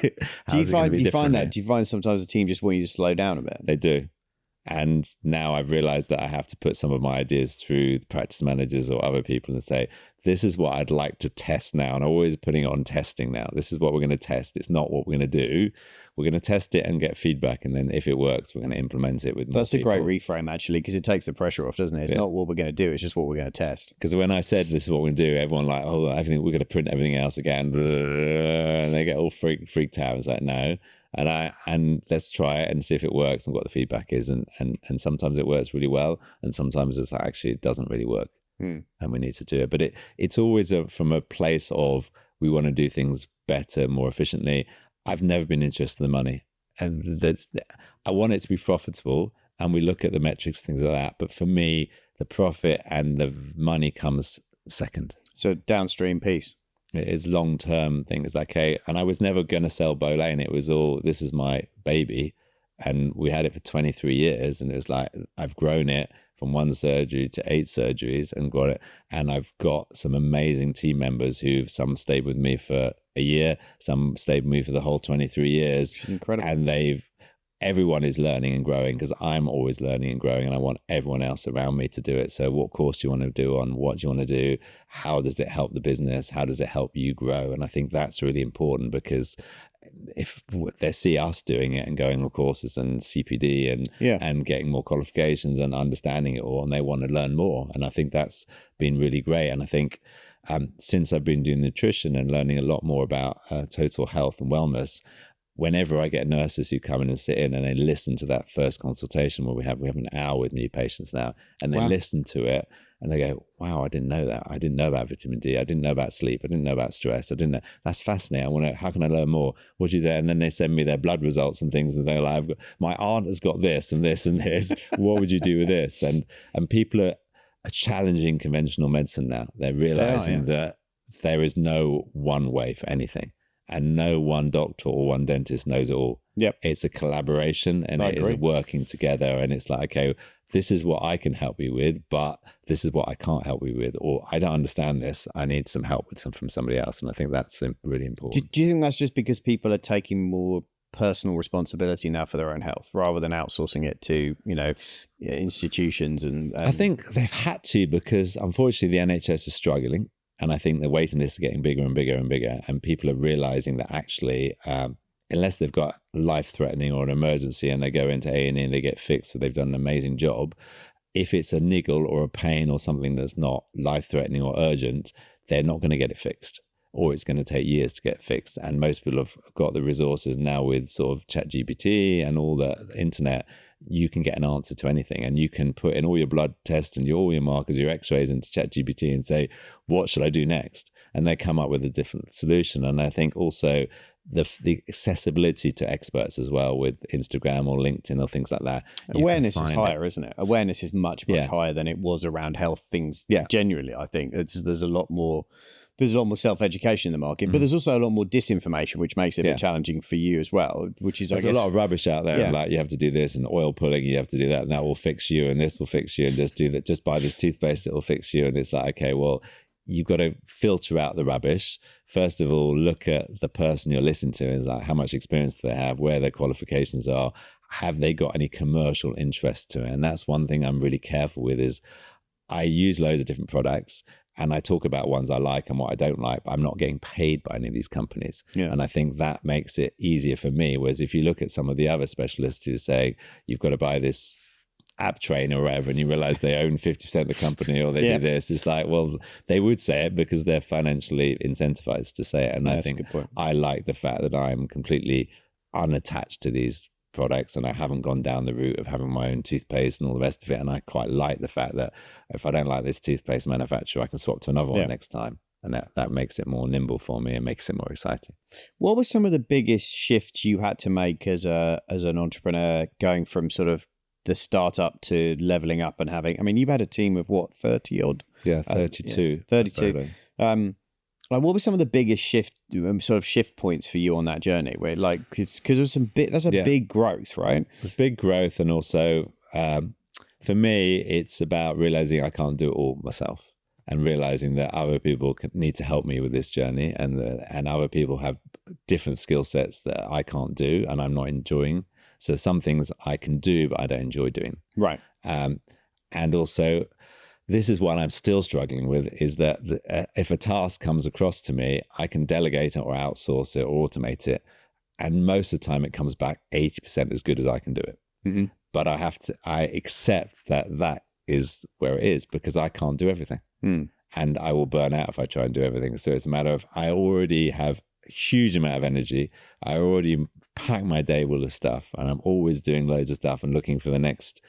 Do you find sometimes the team just want you to slow down a bit? They do. And now I've realized that I have to put some of my ideas through practice managers or other people and say, this is what I'd like to test now. And I'm always putting it on testing now. This is what we're going to test. It's not what we're going to do. We're going to test it and get feedback. And then if it works, we're going to implement it with more That's people. a great reframe, actually, because it takes the pressure off, doesn't it? It's not what we're going to do. It's just what we're going to test. Because when I said this is what we're going to do, everyone like, oh, I think we're going to print everything else again. And they get all freaked out. It's like, no. And let's try it and see if it works and what the feedback is. And sometimes it works really well. And sometimes it's like, actually, it doesn't really work. And we need to do it. But it's always from a place of we want to do things better, more efficiently. I've never been interested in the money. And I want it to be profitable. And we look at the metrics, things like that. But for me, the profit and the money comes second. So downstream piece. It is long-term things like, hey, and I was never going to sell Bolane. It was all, this is my baby. And we had it for 23 years. And it was like, I've grown it from 1 surgery to 8 surgeries and got it. And I've got some amazing team members some stayed with me for a year, some stayed with me for the whole 23 years. Incredible. And everyone is learning and growing because I'm always learning and growing and I want everyone else around me to do it. So what course do you want to do on? What do you want to do? How does it help the business? How does it help you grow? And I think that's really important because if they see us doing it and going on courses and CPD and getting more qualifications and understanding it all, and they want to learn more. And I think that's been really great. And I think since I've been doing nutrition and learning a lot more about total health and wellness, whenever I get nurses who come in and sit in and they listen to that first consultation where we have an hour with new patients now, and they listen to it and they go, wow, I didn't know that. I didn't know about vitamin D. I didn't know about sleep. I didn't know about stress. I didn't know. That's fascinating. How can I learn more? What do you do? And then they send me their blood results and things and they're like, my aunt has got this and this and this. What would you do with this? And people are challenging conventional medicine now. They're realizing that there is no one way for anything. And no one doctor or one dentist knows it all. Yep. It's a collaboration and it is working together. And it's like, okay, this is what I can help you with, but this is what I can't help you with. Or I don't understand this. I need some help from somebody else. And I think that's really important. Do you think that's just because people are taking more personal responsibility now for their own health rather than outsourcing it to, institutions and I think they've had to, because unfortunately the NHS is struggling, and I think the waiting lists are getting bigger and bigger and bigger, and people are realizing that actually, unless they've got life-threatening or an emergency and they go into A&E and they get fixed, so they've done an amazing job. If it's a niggle or a pain or something that's not life-threatening or urgent, they're not going to get it fixed, or it's going to take years to get fixed. And most people have got the resources now with sort of ChatGPT and all the internet. You can get an answer to anything, and you can put in all your blood tests and all your markers, your x-rays into ChatGPT and say, what should I do next? And they come up with a different solution. And I think also the accessibility to experts as well with Instagram or LinkedIn or things like that. Awareness is higher, isn't it? Awareness is much higher than it was around health things. Yeah. Genuinely, I think there's a lot more self-education in the market, but there's also a lot more disinformation, which makes it a bit challenging for you as well, which is, there's a lot of rubbish out there. Like, you have to do this, and oil pulling, you have to do that, and that will fix you, and this will fix you, and just do that, just buy this toothpaste, it will fix you. And it's like, okay, well, you've got to filter out the rubbish. First of all, look at the person you're listening to. Is like, how much experience do they have, where their qualifications are, have they got any commercial interest to it? And that's one thing I'm really careful with, is I use loads of different products, and I talk about ones I like and what I don't like, but I'm not getting paid by any of these companies. And I think that makes it easier for me. Whereas if you look at some of the other specialists who say, you've got to buy this app trainer or whatever, and you realize they own 50% of the company, or they do this, it's like, well, they would say it because they're financially incentivized to say it. And I think I like the fact that I'm completely unattached to these products, and I haven't gone down the route of having my own toothpaste and all the rest of it. And I quite like the fact that if I don't like this toothpaste manufacturer, I can swap to another one next time. And that makes it more nimble for me and makes it more exciting. What were some of the biggest shifts you had to make as an entrepreneur, going from sort of the startup to leveling up and having, I mean, you've had a team of what, 30 odd? Yeah, 32. 32. Like, what were some of the biggest shift points for you on that journey? Where, like, because there's that's a big growth, right? It's big growth. And also, for me, it's about realizing I can't do it all myself, and realizing that other people need to help me with this journey, and other people have different skill sets that I can't do and I'm not enjoying. So some things I can do, but I don't enjoy doing. Right. And also, this is what I'm still struggling with, is that if a task comes across to me, I can delegate it or outsource it or automate it. And most of the time it comes back 80% as good as I can do it. Mm-hmm. But I accept that is where it is, because I can't do everything. And I will burn out if I try and do everything. So it's a matter of, I already have a huge amount of energy. I already pack my day full of stuff, and I'm always doing loads of stuff and looking for the next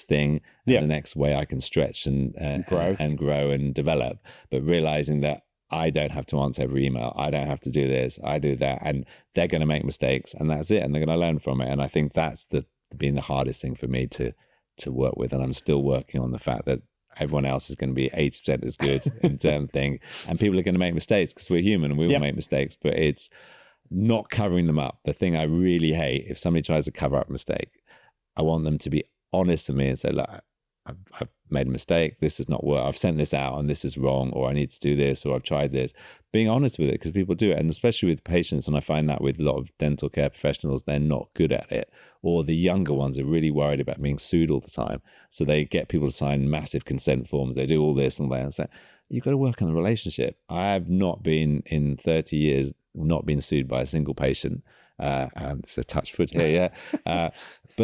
thing, and the next way I can stretch and grow and develop. But realizing that I don't have to answer every email, I don't have to do this, I do that, and they're going to make mistakes, and that's it, and they're going to learn from it. And I think that's been the hardest thing for me to work with. And I'm still working on the fact that everyone else is going to be 80% as good in certain thing, and people are going to make mistakes, because we're human and we will make mistakes, but it's not covering them up. The thing I really hate, if somebody tries to cover up a mistake, I want them to be honest to me and say, look, I've made a mistake, this is not work, I've sent this out and this is wrong, or I need to do this, or I've tried this. Being honest with it, because people do it, and especially with patients, and I find that with a lot of dental care professionals, they're not good at it, or the younger ones are really worried about being sued all the time, so they get people to sign massive consent forms, they do all this and that, and say, you've got to work on the relationship. I have not been, in 30 years, not been sued by a single patient. It's a touch foot here, but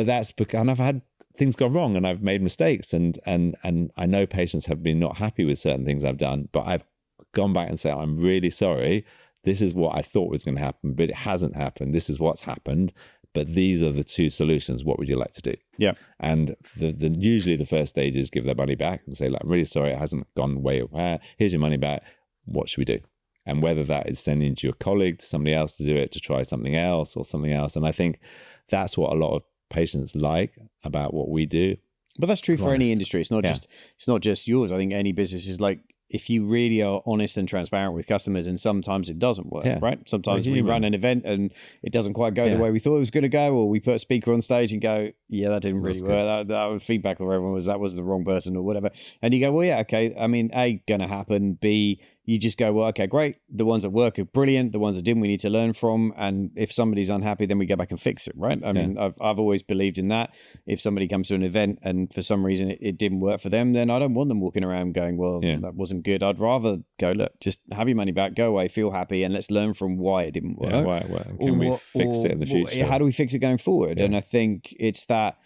that's because, and I've had things gone wrong and I've made mistakes, and I know patients have been not happy with certain things I've done, but I've gone back and said, I'm really sorry, this is what I thought was going to happen, but it hasn't happened, this is what's happened, but these are the two solutions, what would you like to do? And usually the first stage is give their money back and say, like, I'm really sorry, it hasn't gone way over, here's your money back, what should we do? And whether that is sending to your colleague, to somebody else to do it, to try something else or something else. And I think that's what a lot of patients like about what we do. But that's true for any industry. It's not just yours. I think any business is like, if you really are honest and transparent with customers, and sometimes it doesn't work, right? Sometimes we run an event and it doesn't quite go the way we thought it was going to go, or we put a speaker on stage and go, that didn't really work. That was feedback of everyone was that was the wrong person or whatever. And you go, well, okay. I mean, A, going to happen. B, you just go, well, okay, great. The ones that work are brilliant. The ones that didn't, we need to learn from. And if somebody's unhappy, then we go back and fix it, right? I mean, I've always believed in that. If somebody comes to an event and for some reason it didn't work for them, then I don't want them walking around going, well, that wasn't good. I'd rather go, look, just have your money back, go away, feel happy, and let's learn from why it didn't work. Why can we fix it in the future? How do we fix it going forward? And I think it's that,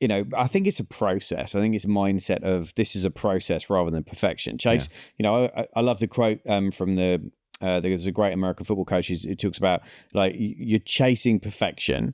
I think it's a process. I think it's a mindset of this is a process rather than perfection. Chase, I love the quote from there's a great American football coach who talks about like you're chasing perfection,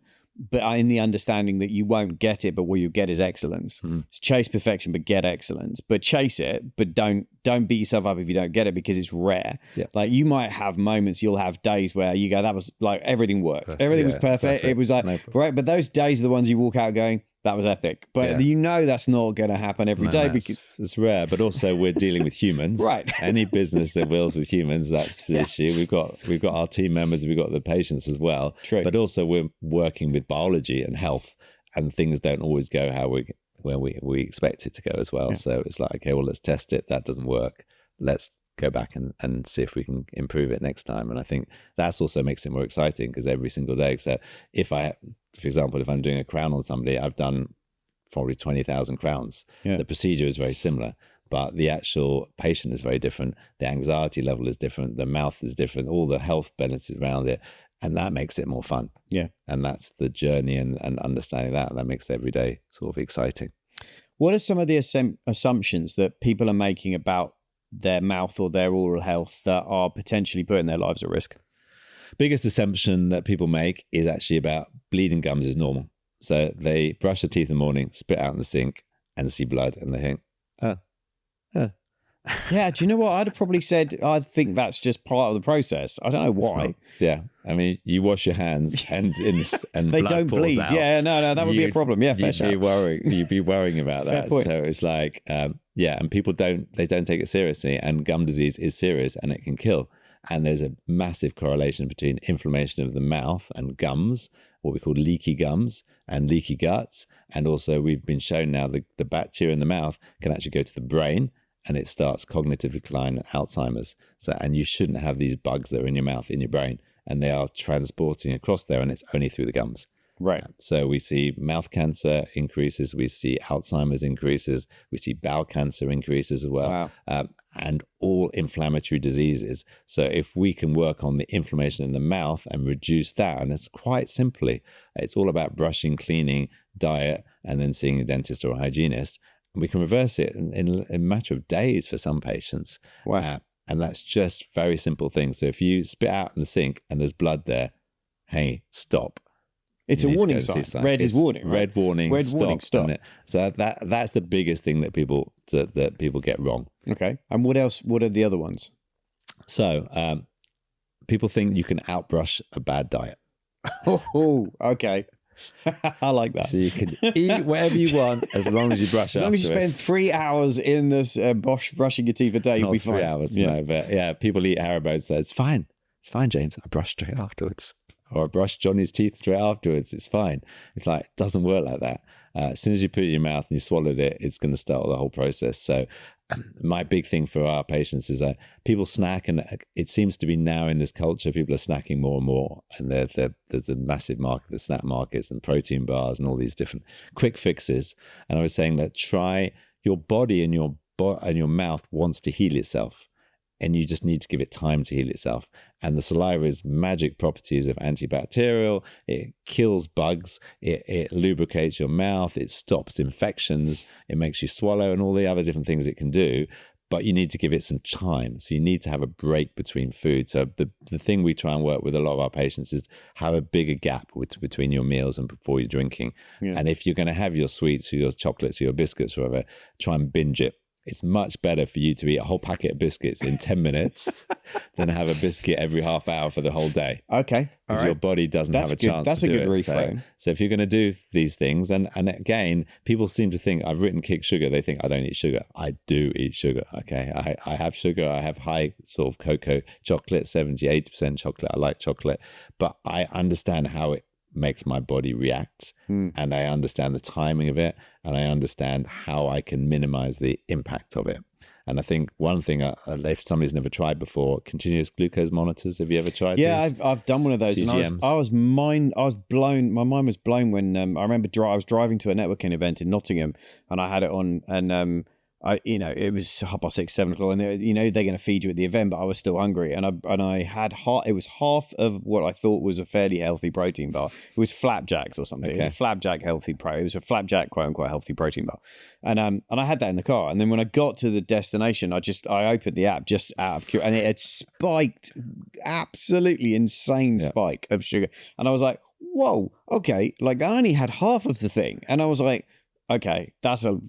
but in the understanding that you won't get it, but what you get is excellence. It's chase perfection, but get excellence. But chase it, but don't beat yourself up if you don't get it because it's rare. Like you might have moments, you'll have days where you go, that was like everything worked, everything was perfect. It was like right, but those days are the ones you walk out going, that was epic. But that's not going to happen every day because it's rare. But also we're dealing with humans, right? Any business that deals with humans, that's the issue. We've got our team members, we've got the patients as well. True. But also we're working with biology and health, and things don't always go how we expect it to go as well. So it's like, okay, well, let's test it. That doesn't work. Let's go back and see if we can improve it next time. And I think that's also makes it more exciting because every single day. So for example, if I'm doing a crown on somebody, I've done probably 20,000 crowns. The procedure is very similar, but the actual patient is very different. The anxiety level is different. The mouth is different. All the health benefits around it. And that makes it more fun. And that's the journey and understanding that makes every day sort of exciting. What are some of the assumptions that people are making about their mouth or their oral health that are potentially putting their lives at risk? Biggest assumption that people make is actually about bleeding gums is normal. So they brush their teeth in the morning, spit out in the sink, and see blood, and they think, Yeah, do you know what? I'd have probably said, I think that's just part of the process. I don't know why. Yeah, I mean, you wash your hands and they blood don't pours bleed. out. Yeah, no, that would be a problem. Yeah, fair you'd be worrying about Fair that. point. So it's like, and people don't take it seriously, and gum disease is serious and it can kill. And there's a massive correlation between inflammation of the mouth and gums, what we call leaky gums and leaky guts. And also we've been shown now the bacteria in the mouth can actually go to the brain, and it starts cognitive decline and Alzheimer's. So, and you shouldn't have these bugs that are in your mouth, in your brain, and they are transporting across there, and it's only through the gums. Right. So we see mouth cancer increases, we see Alzheimer's increases, we see bowel cancer increases as well, and all inflammatory diseases. So if we can work on the inflammation in the mouth and reduce that, and it's quite simply, it's all about brushing, cleaning, diet, and then seeing a dentist or a hygienist. We can reverse it in a matter of days for some patients. Wow. And that's just very simple things. So if you spit out in the sink and there's blood there, hey, stop. It's a warning sign. Red is warning. Right? Red warning. Red warning. Stop. So that's the biggest thing that people get wrong. Okay. And what else? What are the other ones? So people think you can outbrush a bad diet. Oh, okay. I like that. So you can eat whatever you want as long as you brush. As long as you spend 3 hours in this brushing your teeth a day, you'll be fine. 3 hours, no. But people eat Haribo, so it's fine. It's fine, James. I brush straight afterwards. Or I brush Johnny's teeth straight afterwards. It's fine. It's like, it doesn't work like that. As soon as you put it in your mouth and you swallowed it, it's going to start the whole process. So my big thing for our patients is that people snack, and it seems to be now in this culture, people are snacking more and more. And there's a massive market, the snack markets and protein bars and all these different quick fixes. And I was saying that try your body and your mouth wants to heal itself. And you just need to give it time to heal itself. And the saliva's magic properties of antibacterial, it kills bugs, it lubricates your mouth, it stops infections, it makes you swallow, and all the other different things it can do. But you need to give it some time. So you need to have a break between food. So the thing we try and work with a lot of our patients is have a bigger gap between your meals and before you're drinking. Yeah. And if you're going to have your sweets or your chocolates or your biscuits or whatever, try and binge it. It's much better for you to eat a whole packet of biscuits in 10 minutes than have a biscuit every half hour for the whole day. Okay. Because your body doesn't have a chance That's to do a good it. reframe. So if you're going to do these things, and again, people seem to think, I've written kick sugar. They think I don't eat sugar. I do eat sugar. Okay. I have sugar. I have high sort of cocoa chocolate, 70, 80% chocolate. I like chocolate. But I understand how it makes my body react, and I understand the timing of it, and I understand how I can minimize the impact of it. And I think one thing, if somebody's never tried before, continuous glucose monitors. Have you ever tried? Yeah, these? I've done one of those, CGMs. and I was blown. My mind was blown when I remember I was driving to a networking event in Nottingham, and I had it on, and it was 6:30, 7 o'clock, and they're going to feed you at the event, but I was still hungry, and I had it was half of what I thought was a fairly healthy protein bar. It was flapjacks or something. Okay. It was a flapjack it was a flapjack quote unquote healthy protein bar, and I had that in the car, and then when I got to the destination, I opened the app just out of curiosity, and it had spiked, absolutely insane spike of sugar, and I was like, whoa, okay, like I only had half of the thing, and I was like, okay, that's a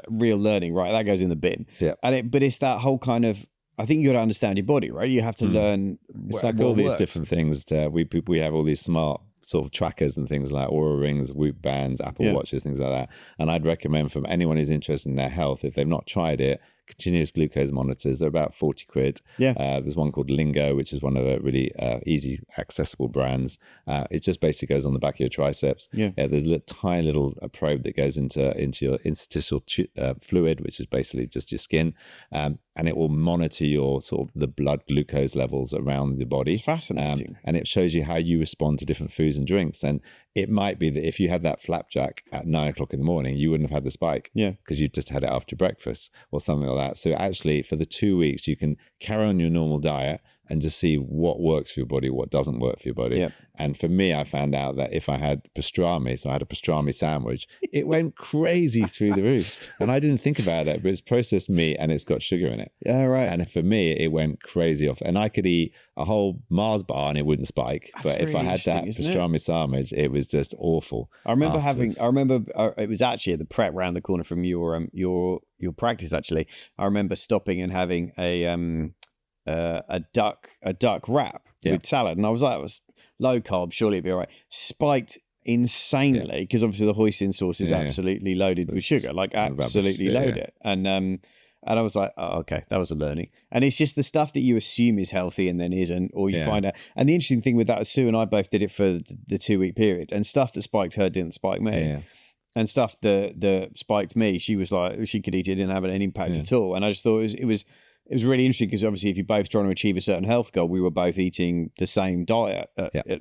real learning, right? That goes in the bin. Yeah. But it's that whole kind of, I think you got to understand your body, right? You have to learn. It's like all these different things. We have all these smart sort of trackers and things like Oura Rings, Whoop bands, Apple Watches, things like that. And I'd recommend for anyone who's interested in their health, if they've not tried it, continuous glucose monitors. They're about 40 quid. Yeah. There's one called Lingo, which is one of the really easy, accessible brands. It just basically goes on the back of your triceps. Yeah. There's a tiny little probe that goes into your interstitial fluid, which is basically just your skin. And it will monitor your sort of the blood glucose levels around the body. It's fascinating. And it shows you how you respond to different foods and drinks. And it might be that if you had that flapjack at 9 o'clock in the morning, you wouldn't have had the spike. Yeah. Because you just had it after breakfast or something like that. So actually, for the 2 weeks, you can carry on your normal diet and just see what works for your body, what doesn't work for your body. Yep. And for me, I found out that if I had pastrami, so I had a pastrami sandwich, it went crazy through the roof. And I didn't think about it, but it's processed meat and it's got sugar in it. Yeah, right. And for me, it went crazy off. And I could eat a whole Mars bar and it wouldn't spike. That's but if really I had that pastrami sandwich, it was just awful. I remember it was actually at the prep round the corner from your practice. Actually, I remember stopping and having a duck wrap with salad, and I was like, it was low carb, surely it'd be all right. Spiked insanely because obviously the hoisin sauce is absolutely loaded with sugar, like absolutely loaded. And I was like, oh, okay, that was a learning. And it's just the stuff that you assume is healthy and then isn't, or you find out. And the interesting thing with that is Sue and I both did it for the 2 week period, and stuff that spiked her didn't spike me. Yeah. And stuff that spiked me, she was like, she could eat it, didn't have an impact at all. And I just thought it was really interesting because obviously if you're both trying to achieve a certain health goal, we were both eating the same diet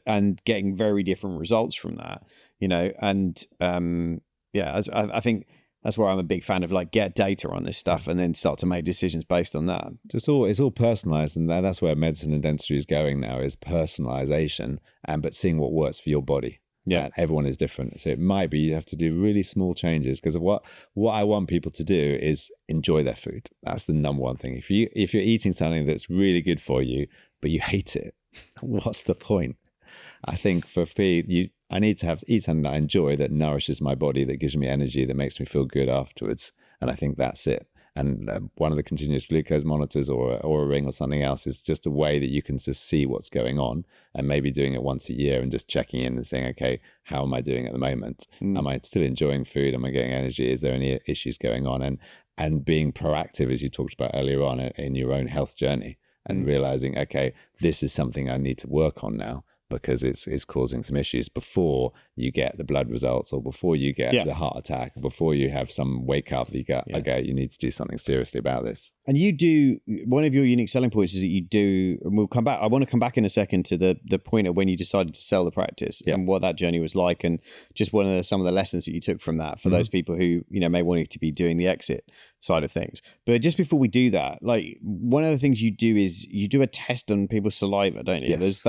and getting very different results from that, and I think that's where I'm a big fan of, like, get data on this stuff and then start to make decisions based on that. So it's all personalized, and that's where medicine and dentistry is going now, is personalization, but seeing what works for your body. Yeah, and everyone is different. So it might be you have to do really small changes, because what I want people to do is enjoy their food. That's the number one thing. If you're eating something that's really good for you, but you hate it, what's the point? I think for me, I need to eat something that I enjoy, that nourishes my body, that gives me energy, that makes me feel good afterwards. And I think that's it. And one of the continuous glucose monitors or a ring or something else is just a way that you can just see what's going on, and maybe doing it once a year and just checking in and saying, okay, how am I doing at the moment? Am I still enjoying food? Am I getting energy? Is there any issues going on? And being proactive, as you talked about earlier on, in your own health journey, and realizing, okay, this is something I need to work on now, because it's causing some issues, before you get the blood results, or before you get the heart attack, before you have some wake up that you go, okay, you need to do something seriously about this. And you do, one of your unique selling points is that you do, and we'll come back, I want to come back in a second to the point of when you decided to sell the practice and what that journey was like, and just some of the lessons that you took from that for those people who, may want to be doing the exit side of things. But just before we do that, like, one of the things you do is you do a test on people's saliva, don't you? Yes.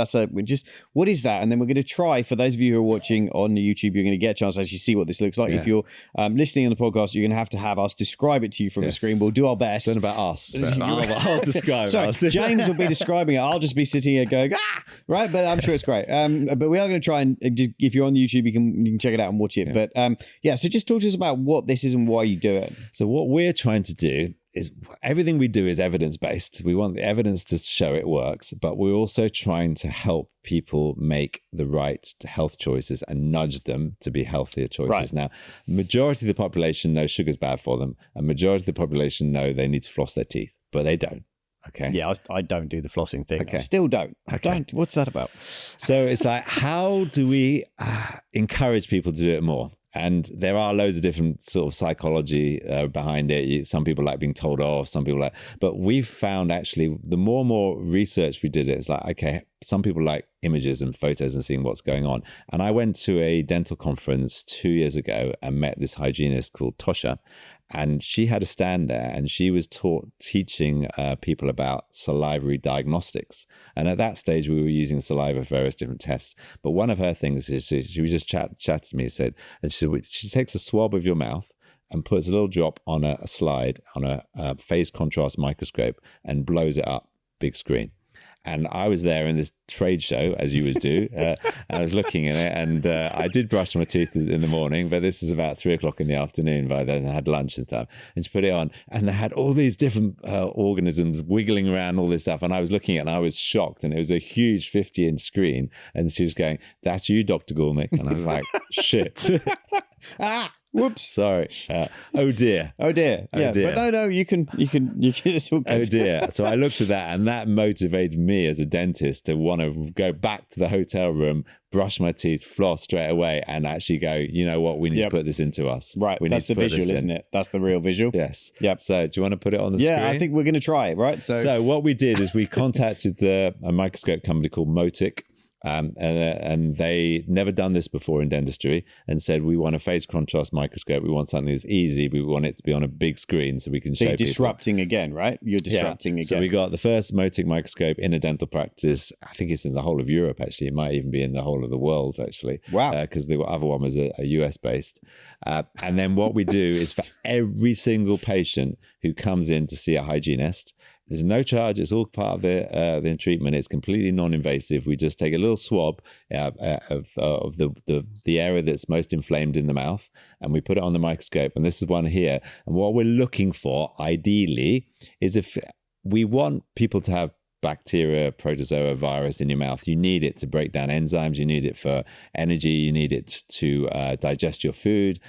What is that? And then we're going to try, for those of you who are watching on YouTube, you're going to get a chance to actually see what this looks like. If you're listening on the podcast, you're going to have us describe it to you from a screen. We'll do our best. It's not about us. I'll describe it. Sorry, James will be describing it. I'll just be sitting here going, right? But I'm sure it's great. But we are going to try and, if you're on YouTube, you can check it out and watch it. But so just talk to us about what this is and why you do it. So what we're trying to do is, everything we do is evidence-based. We want the evidence to show it works, but we're also trying to help people make the right health choices and nudge them to be healthier choices. Right. Now, majority of the population knows sugar's bad for them, and majority of the population know they need to floss their teeth, but they don't. Okay. Yeah, I don't do the flossing thing. Okay. I still don't. I don't. What's that about? So it's like, how do we encourage people to do it more? And there are loads of different sort of psychology behind it. Some people like being told off, some people like, but we've found actually the more and more research we did, it's like, okay, some people like images and photos and seeing what's going on. And I went to a dental conference 2 years ago and met this hygienist called Tosha. And she had a stand there and she was teaching people about salivary diagnostics. And at that stage, we were using saliva for various different tests. But one of her things is she was just chatting to me, and she takes a swab of your mouth and puts a little drop on a slide on a phase contrast microscope and blows it up, big screen. And I was there in this trade show, as you would do. I was looking at it, and I did brush my teeth in the morning, but this is about 3:00 in the afternoon by then. I had lunch and stuff. And she put it on, and they had all these different organisms wiggling around, all this stuff. And I was looking at it, and I was shocked. And it was a huge 50-inch screen. And she was going, "That's you, Dr. Goolnik." And I was like, shit. Whoops. Sorry. Oh dear. Oh dear. Oh Yeah. dear. But no, you can. It's all good. Oh dear. So I looked at that, and that motivated me as a dentist to want to go back to the hotel room, brush my teeth, floss straight away, and actually go, you know what, we need to put this into us. Right. That's the visual, isn't it? That's the real visual. Yes. Yep. So do you want to put it on the screen? Yeah, I think we're going to try it, right? So what we did is we contacted a microscope company called Motic. And they never done this before in dentistry, and said, we want a phase contrast microscope. We want something that's easy. We want it to be on a big screen so we can show you're people. disrupting again, right? You're disrupting again. So we got the first Motic microscope in a dental practice. I think it's in the whole of Europe, actually. It might even be in the whole of the world, actually. Wow. Because the other one was a US based. And then what we do is for every single patient who comes in to see a hygienist, there's no charge. It's all part of the treatment. It's completely non-invasive. We just take a little swab of the area that's most inflamed in the mouth, and we put it on the microscope. And this is one here. And what we're looking for, ideally, is if we want people to have bacteria, protozoa, virus in your mouth. You need it to break down enzymes. You need it for energy. You need it to digest your food.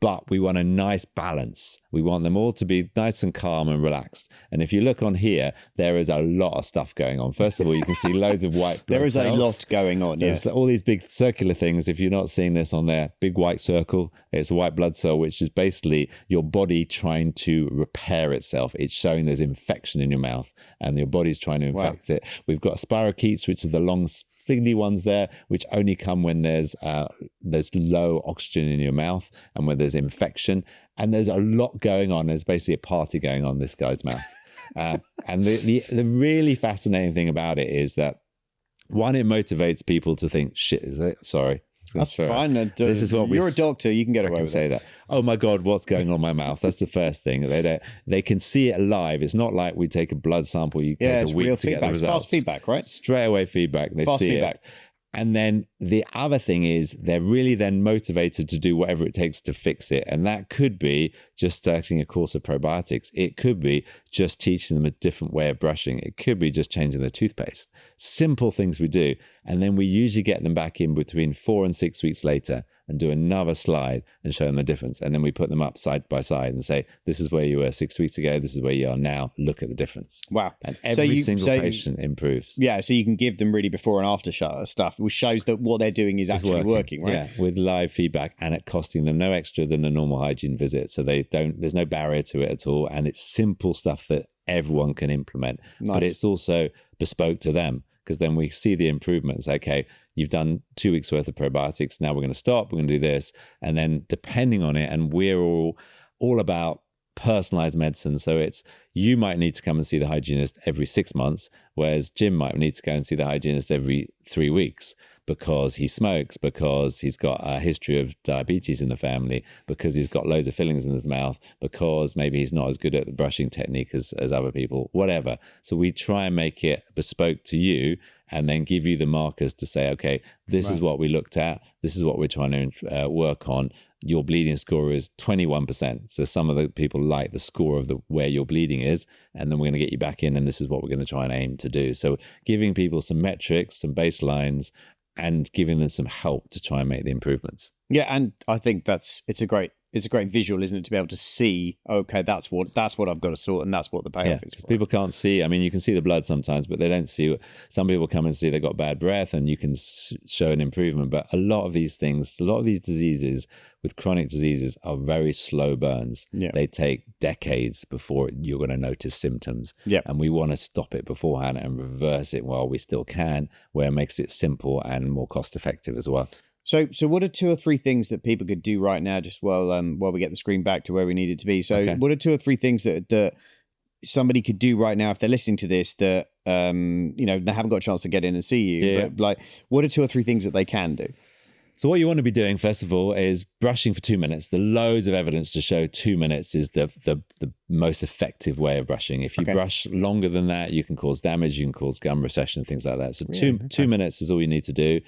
But we want a nice balance. We want them all to be nice and calm and relaxed. And if you look on here, there is a lot of stuff going on. First of all, you can see loads of white blood There is cells. a lot going on, yes. There's all these big circular things. If you're not seeing this on there, big white circle, it's a white blood cell, which is basically your body trying to repair itself. It's showing there's infection in your mouth, and your body's trying to infect it. We've got spirochetes, which are the long squiggly ones there, which only come when there's low oxygen in your mouth and when there's infection. And there's a lot going on. There's basically a party going on in this guy's mouth. And the really fascinating thing about it is that, one, it motivates people to think, shit, is that? Sorry. That's fine. This is what you're a doctor. You can get away with say that. Oh my God, what's going on in my mouth? That's the first thing. They can see it live. It's not like we take a blood sample. You take a week to get the results. Fast feedback, right? Straight away feedback. They Fast see feedback. it. And then the other thing is they're really then motivated to do whatever it takes to fix it. And that could be just starting a course of probiotics. It could be just teaching them a different way of brushing. It could be just changing their toothpaste. Simple things we do. And then we usually get them back in between 4 and 6 weeks later and do another slide and show them the difference. And then we put them up side by side and say, this is where you were 6 weeks ago. This is where you are now. Look at the difference. Wow. And every single patient improves. Yeah. So you can give them really before and after stuff, which shows that what they're doing is actually working, right? Yeah, with live feedback, and it costing them no extra than a normal hygiene visit. So there's no barrier to it at all. And it's simple stuff that everyone can implement. Nice. But it's also bespoke to them. Because then we see the improvements. Okay, you've done 2 weeks worth of probiotics. Now we're going to stop. We're going to do this. And then depending on it, and we're all about personalized medicine. So you might need to come and see the hygienist every 6 months, whereas Jim might need to go and see the hygienist every 3 weeks because he smokes, because he's got a history of diabetes in the family, because he's got loads of fillings in his mouth, because maybe he's not as good at the brushing technique as other people, whatever. So we try and make it bespoke to you and then give you the markers to say, okay, this is what we looked at. This is what we're trying to work on. Your bleeding score is 21%. So some of the people like the score of where your bleeding is, and then we're going to get you back in, and this is what we're going to try and aim to do. So giving people some metrics, some baselines, and giving them some help to try and make the improvements. Yeah, and I think it's a great it's a great visual, isn't it, to be able to see, okay, that's what I've got to sort, and that's what the payoff is. People can't see. I mean, you can see the blood sometimes, but they don't see. Some people come and see they've got bad breath, and you can show an improvement. But a lot of these things, a lot of these diseases with chronic diseases are very slow burns. Yeah. They take decades before you're going to notice symptoms. Yeah. And we want to stop it beforehand and reverse it while we still can, where it makes it simple and more cost effective as well. So what are 2 or 3 things that people could do right now, just while we get the screen back to where we need it to be? So what are 2 or 3 things that somebody could do right now if they're listening to this that they haven't got a chance to get in and see you? But like, what are 2 or 3 things that they can do? So what you want to be doing, first of all, is brushing for 2 minutes. There's loads of evidence to show 2 minutes is the most effective way of brushing. If you brush longer than that, you can cause damage, you can cause gum recession, things like that. So two minutes is all you need to do.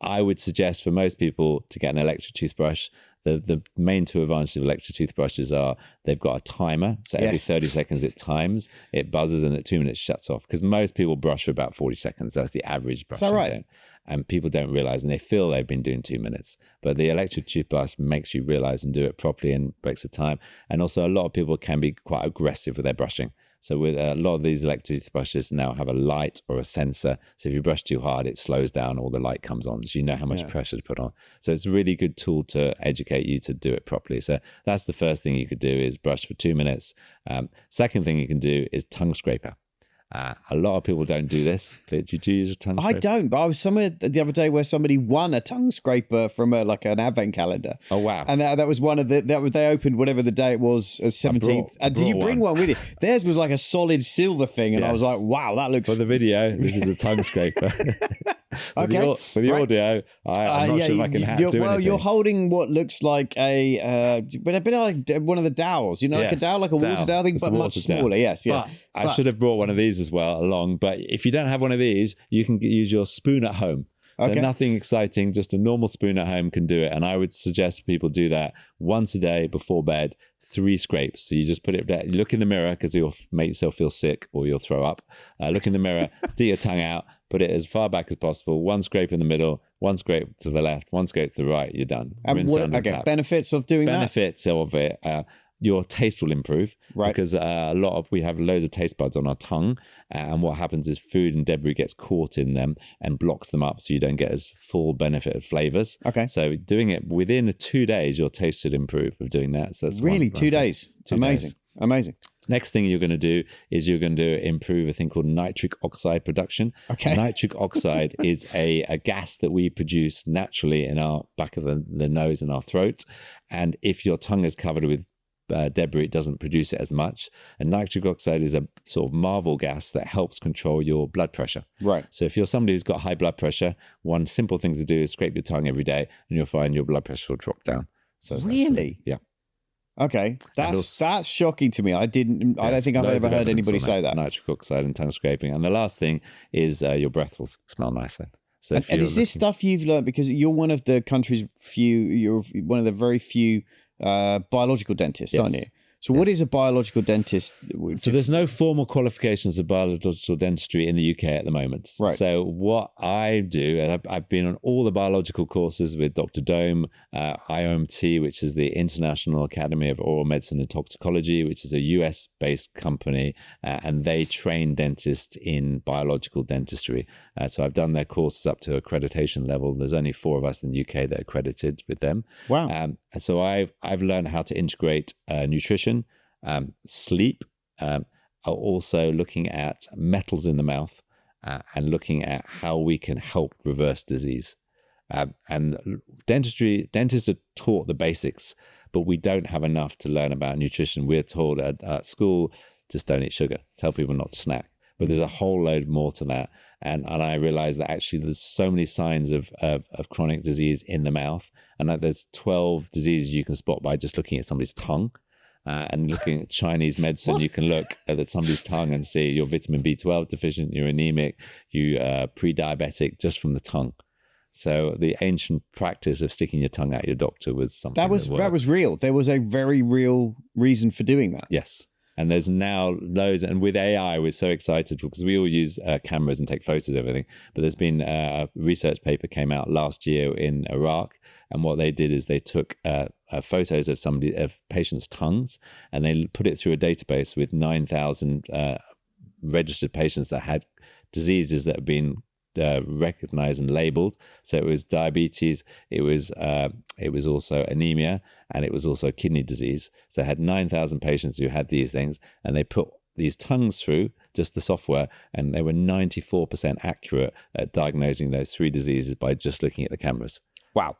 I would suggest for most people to get an electric toothbrush. The main 2 advantages of electric toothbrushes are they've got a timer. So every 30 seconds it times, it buzzes, and at 2 minutes shuts off. Because most people brush for about 40 seconds. That's the average brushing time. And people don't realize, and they feel they've been doing 2 minutes. But the electric toothbrush makes you realize and do it properly and breaks the time. And also a lot of people can be quite aggressive with their brushing. So with a lot of these electric toothbrushes now have a light or a sensor. So if you brush too hard, it slows down or the light comes on. So you know how much pressure to put on. So it's a really good tool to educate you to do it properly. So that's the first thing you could do is brush for 2 minutes. Second thing you can do is tongue scraper. A lot of people don't do this. Did you use a tongue scraper? I don't, but I was somewhere the other day where somebody won a tongue scraper from an Advent calendar. Oh, wow. And that was one of they opened whatever the day it was, 17th. Did you bring one with you? Theirs was like a solid silver thing, and I was like, wow, that looks... For the video, this is a tongue scraper. For the audio, I'm not sure if I can do anything. Well, you're holding what looks like a bit like one of the dowels, like a dowel, like a water dowel thing, but much smaller. Yes, yeah. But I should have brought one of these as well along. But if you don't have one of these, you can use your spoon at home. So nothing exciting, just a normal spoon at home can do it. And I would suggest people do that once a day before bed, 3 scrapes. So you just put it there, you look in the mirror because you'll make yourself feel sick or you'll throw up. Look in the mirror, stick your tongue out, put it as far back as possible. 1 scrape in the middle, 1 scrape to the left, 1 scrape to the right. You're done. And benefits of doing that? Benefits of it. Your taste will improve because we have loads of taste buds on our tongue, and what happens is food and debris gets caught in them and blocks them up, so you don't get as full benefit of flavors. So doing it within 2 days, your taste should improve of doing that. So that's really 2 days. Amazing. Next thing you're going to do is you're going to improve a thing called nitric oxide production. Nitric oxide is a gas that we produce naturally in our back of the nose and our throat, and if your tongue is covered with debris, it doesn't produce it as much. And nitric oxide is a sort of marvel gas that helps control your blood pressure. So if you're somebody who's got high blood pressure, one simple thing to do is scrape your tongue every day, and you'll find your blood pressure will drop down. So really, okay, that's shocking to me. I don't think I've ever heard anybody say that. Nitric oxide and tongue scraping. And the last thing is your breath will smell nicer. So and is this stuff you've learned because you're one of the country's you're one of the very few biological dentists, aren't you? So what is a biological dentist? So there's no formal qualifications of biological dentistry in the UK at the moment. So what I do, and I've been on all the biological courses with Dr. Dome, IOMT, which is the International Academy of Oral Medicine and Toxicology, which is a US-based company, and they train dentists in biological dentistry. So I've done their courses up to accreditation level. There's only 4 of us in the UK that are accredited with them. Wow. So I've learned how to integrate nutrition, sleep, also looking at metals in the mouth, and looking at how we can help reverse disease. And dentists are taught the basics, but we don't have enough to learn about nutrition. We're told at school, just don't eat sugar, tell people not to snack. But there's a whole load more to that. And I realized that actually there's so many signs of chronic disease in the mouth, and that there's 12 diseases you can spot by just looking at somebody's tongue. And looking at Chinese medicine, you can look at somebody's tongue and see you're vitamin B12 deficient, you're anemic, you're pre-diabetic just from the tongue. So the ancient practice of sticking your tongue out your doctor was something that was real. There was a very real reason for doing that. Yes. And there's now loads, and with AI, we're so excited because we all use cameras and take photos of everything. But there's been a research paper came out last year in Iraq, And what they did is they took photos of patients' tongues, and they put it through a database with 9,000 registered patients that had diseases that have been recognized and labeled. So it was diabetes, it was also anemia, and it was also kidney disease. So it had 9,000 patients who had these things, and they put these tongues through just the software, and they were 94% accurate at diagnosing those 3 diseases by just looking at the cameras. Wow.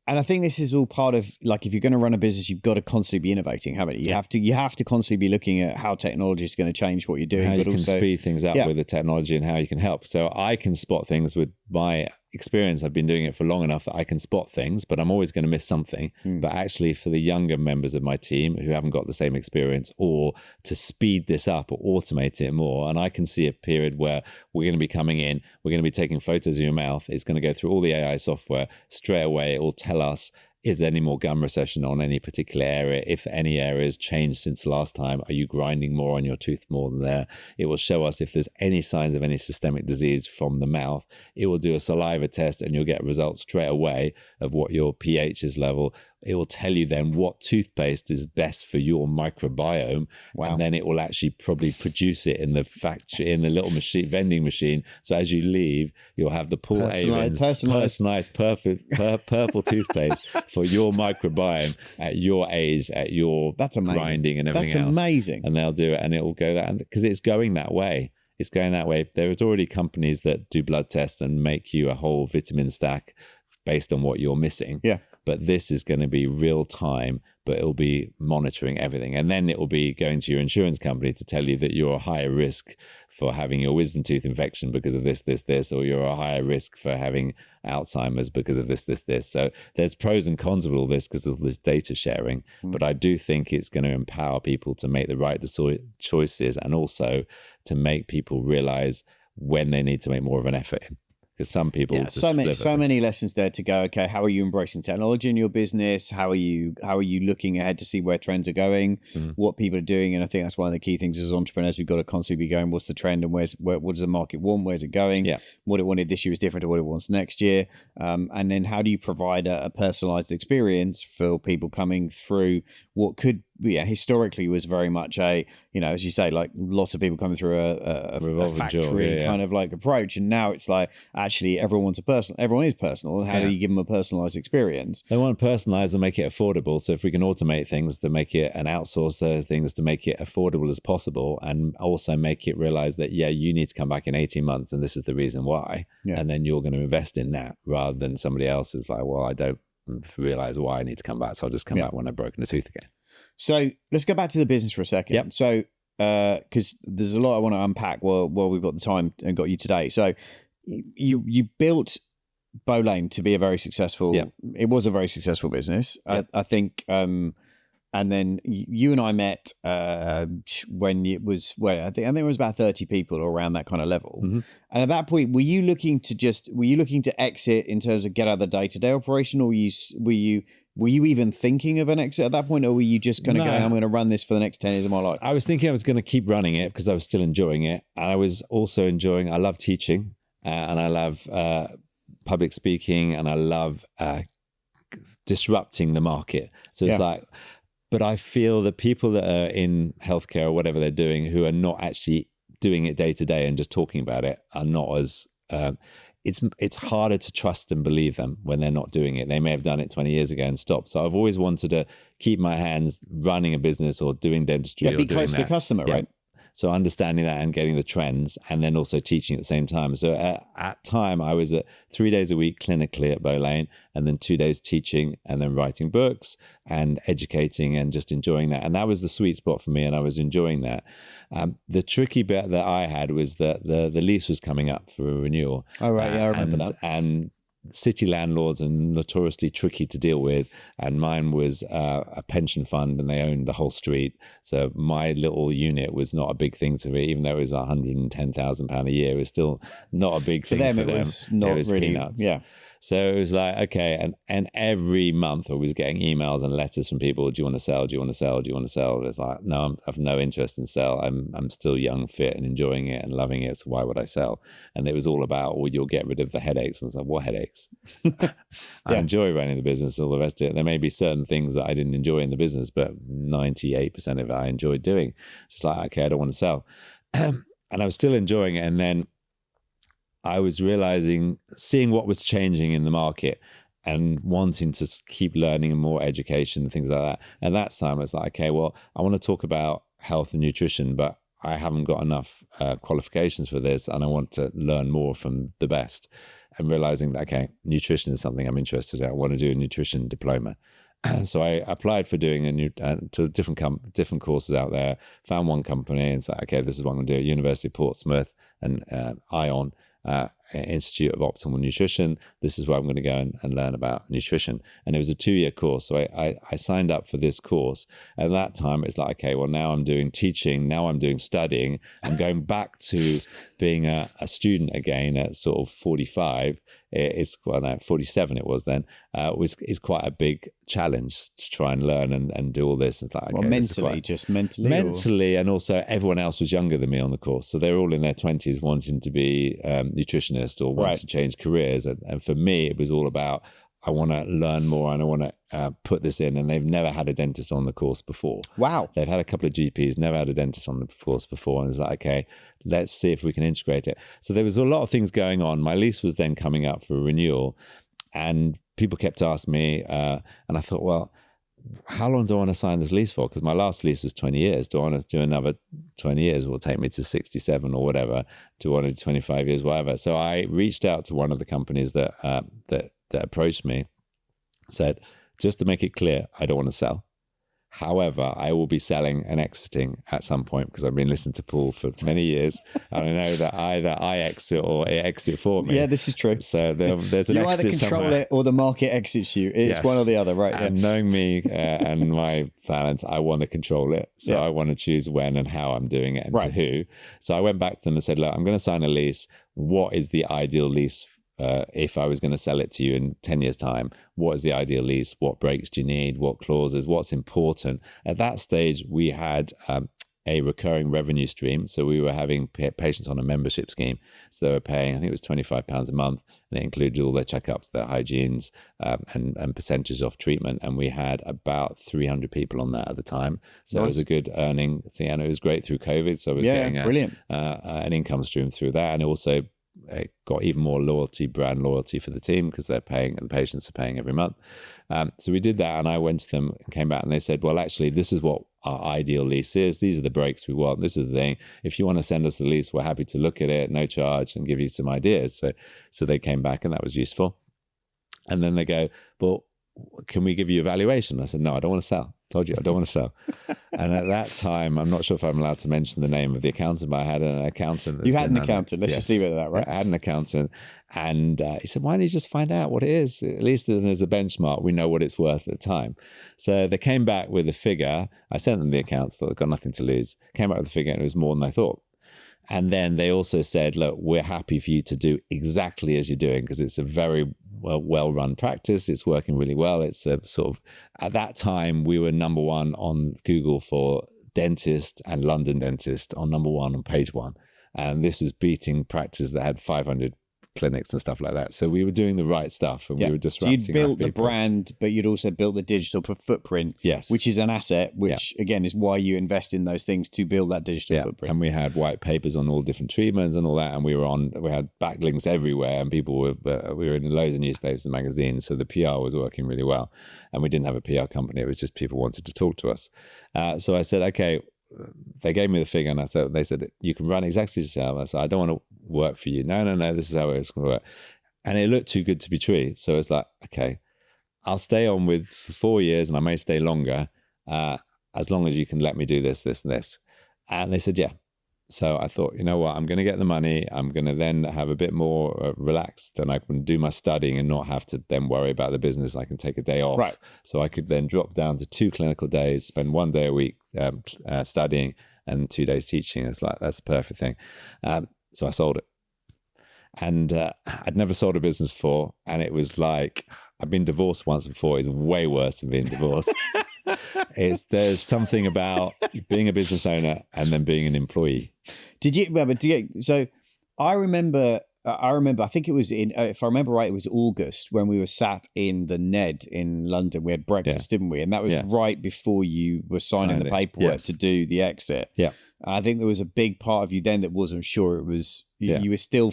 And I think this is all part of, like, if you're going to run a business, you've got to constantly be innovating, haven't you? You have to constantly be looking at how technology is going to change what you're doing. How but you can also speed things up with the technology, and how you can help. So I can spot things with my experience. I've been doing it for long enough that I can spot things, but I'm always going to miss something. But actually, for the younger members of my team who haven't got the same experience, or to speed this up or automate it more, and I can see a period where we're going to be coming in, we're going to be taking photos of your mouth. It's going to go through all the AI software straight away. It will tell us, is there any more gum recession on any particular area? If any area has changed since last time, are you grinding more on your tooth more than there? It will show us if there's any signs of any systemic disease from the mouth. It will do a saliva test, and you'll get results straight away of what your pH is level. It will tell you then what toothpaste is best for your microbiome. Wow. And then it will actually probably produce it in the factory, in the little machine, vending machine. So as you leave, you'll have the Paul Avins personalized purple toothpaste for your microbiome at your age, at your grinding and everything else. That's amazing. And they'll do it, and it will go that, because it's going that way. It's going that way. There's already companies that do blood tests and make you a whole vitamin stack based on what you're missing. Yeah. But this is going to be real time, but it'll be monitoring everything. And then it will be going to your insurance company to tell you that you're a higher risk for having your wisdom tooth infection because of this, or you're a higher risk for having Alzheimer's because of this. So there's pros and cons of all this because of this data sharing. But I do think it's going to empower people to make the right choices, and also to make people realize when they need to make more of an effort. Because some people, so many lessons there to go. Okay, how are you embracing technology in your business? How are you looking ahead to see where trends are going, what people are doing? And I think that's one of the key things as entrepreneurs. We've got to constantly be going, what's the trend, and what does the market want? Where's it going? What it wanted this year is different to what it wants next year. And then how do you provide a personalized experience for people coming through what could historically was very much a, as you say, like lots of people coming through a factory kind of like approach, and now it's like actually everyone is personal, and how do you give them a personalized experience? They want to personalize and make it affordable. So if we can automate things to make it, and outsource those things to make it affordable as possible, and also make it realize that you need to come back in 18 months and this is the reason why, and then you're going to invest in that, rather than somebody else who's like, well, I don't realize why I need to come back, so I'll just come back when I've broken a tooth again. So let's go back to the business for a second. Yep. So, because there's a lot I want to unpack while we've got the time and got you today. So you built Bowlane to be a very successful, it was a very successful business. I think, and then you and I met when it was, I think it was about 30 people or around that kind of level. And at that point, were you looking to exit in terms of get out of the day-to-day operation, or were you even thinking of an exit at that point, or were you just going to go, I'm going to run this for the next 10 years of my life? I was thinking I was going to keep running it because I was still enjoying it. And I was also I love teaching, and I love public speaking, and I love disrupting the market. So it's like, but I feel that people that are in healthcare or whatever they're doing, who are not actually doing it day to day and just talking about it, are not as, it's harder to trust and believe them when they're not doing it. They may have done it 20 years ago and stopped. So I've always wanted to keep my hands running a business or doing dentistry. Be close to the customer, right? So understanding that and getting the trends, and then also teaching at the same time. So at time, I was at 3 days a week clinically at Bowlane, and then 2 days teaching, and then writing books and educating and just enjoying that. And that was the sweet spot for me, and I was enjoying that. The tricky bit that I had was that the lease was coming up for a renewal. Oh, right. I remember that. And city landlords are notoriously tricky to deal with, and mine was a pension fund, and they owned the whole street. So my little unit was not a big thing to me, even though it was £110,000 a year. It was still not a big thing for them. It was not really peanuts. Yeah. So it was like, okay. And every month I was getting emails and letters from people. Do you want to sell? Do you want to sell? Do you want to sell? It's like, no, I have no interest in sell. I'm still young, fit and enjoying it and loving it. So why would I sell? And it was all about, well, you'll get rid of the headaches. And I was like, what headaches? I enjoy running the business, all the rest of it. There may be certain things that I didn't enjoy in the business, but 98% of it I enjoyed doing. It's like, okay, I don't want to sell. And I was still enjoying it. And then I was realizing, seeing what was changing in the market and wanting to keep learning and more education and things like that. And that time I was like, okay, well, I want to talk about health and nutrition, but I haven't got enough qualifications for this, and I want to learn more from the best. And realizing that, okay, nutrition is something I'm interested in. I want to do a nutrition diploma. So I applied for doing to different courses out there, found one company and said, okay, this is what I'm going to do at University of Portsmouth and ION, Institute of Optimal Nutrition. This is where I'm going to go and learn about nutrition. And it was a 2-year course. So I signed up for this course. At that time, it's like, okay, well, now I'm doing teaching. Now I'm doing studying. I'm going back to being a student again at sort of 45. It's 47 it was then, is quite a big challenge to try and learn and do all this. It's like, okay, well, mentally? Mentally, and also everyone else was younger than me on the course. So they were all in their 20s wanting to be nutritionists or wanting to change careers. And for me, it was all about, I want to learn more and I want to put this in. And they've never had a dentist on the course before. Wow. They've had a couple of GPs, never had a dentist on the course before. And it's like, okay, let's see if we can integrate it. So there was a lot of things going on. My lease was then coming up for renewal and people kept asking me, and I thought, well, how long do I want to sign this lease for? Because my last lease was 20 years. Do I want to do another 20 years? Will take me to 67 or whatever. Do I want to do 25 years, whatever? So I reached out to one of the companies that approached me, said, just to make it clear, I don't want to sell. However, I will be selling and exiting at some point because I've been listening to Paul for many years. And I know that either I exit or it exit for me. Yeah, this is true. So there's an you exit either control somewhere. It or the market exits you. It's one or the other, right? And knowing me and my talents, I want to control it. So I want to choose when and how I'm doing it and to who. So I went back to them and said, look, I'm going to sign a lease. What is the ideal lease? If I was going to sell it to you in 10 years' time, what is the ideal lease? What breaks do you need? What clauses? What's important? At that stage, we had a recurring revenue stream. So we were having patients on a membership scheme. So they were paying, I think it was £25 a month, and it included all their checkups, their hygienes, and percentage off treatment. And we had about 300 people on that at the time. So it was a good earning thing. And it was great through COVID. So I was getting an income stream through that. And also, it got even more brand loyalty for the team because they're paying and the patients are paying every month. So we did that and I went to them and came back and they said, well, actually, this is what our ideal lease is. These are the breaks we want. This is the thing. If you want to send us the lease, we're happy to look at it, no charge, and give you some ideas. So they came back and that was useful. And then they go, well, can we give you a valuation? I said, no, I don't want to sell. Told you, I don't want to sell. And at that time, I'm not sure if I'm allowed to mention the name of the accountant, but I had an accountant. You had an accountant. Let's just leave it at that, right? I had an accountant. And he said, why don't you just find out what it is? At least as a benchmark, we know what it's worth at the time. So they came back with a figure. I sent them the accounts, thought I've got nothing to lose. Came back with a figure and it was more than I thought. And then they also said, look, we're happy for you to do exactly as you're doing because it's a very well-run practice. It's working really well. It's a sort of, at that time, we were number one on Google for dentist and London dentist on number one on page one. And this was beating practice that had 500 clinics and stuff like that. So we were doing the right stuff and we were disrupting. So you'd built the brand, but you'd also built the digital footprint, which is an asset, which again is why you invest in those things to build that digital footprint. And we had white papers on all different treatments and all that, and we had backlinks everywhere, and people we were in loads of newspapers and magazines. So the PR was working really well, and we didn't have a PR company. It was just people wanted to talk to us. So I said, okay. They gave me the figure and they said, you can run exactly as yourself. I said, I don't want to work for you. No, this is how it's going to work. And it looked too good to be true. So it's like, okay, I'll stay on with for 4 years and I may stay longer as long as you can let me do this, this, and this. And they said, yeah. So I thought, you know what, I'm going to get the money. I'm going to then have a bit more relaxed and I can do my studying and not have to then worry about the business. I can take a day off. Right. So I could then drop down to 2 clinical days, spend 1 day a week studying and 2 days teaching. It's like, that's the perfect thing. So I sold it. And I'd never sold a business before, and it was like, I've been divorced once before. It's way worse than being divorced. There's something about being a business owner and then being an employee. So I remember, I think it was if I remember right, it was August when we were sat in the Ned in London. We had breakfast, didn't we? And that was right before you were signing the paperwork to do the exit. Yeah. I think there was a big part of you then that wasn't sure. It was, you were still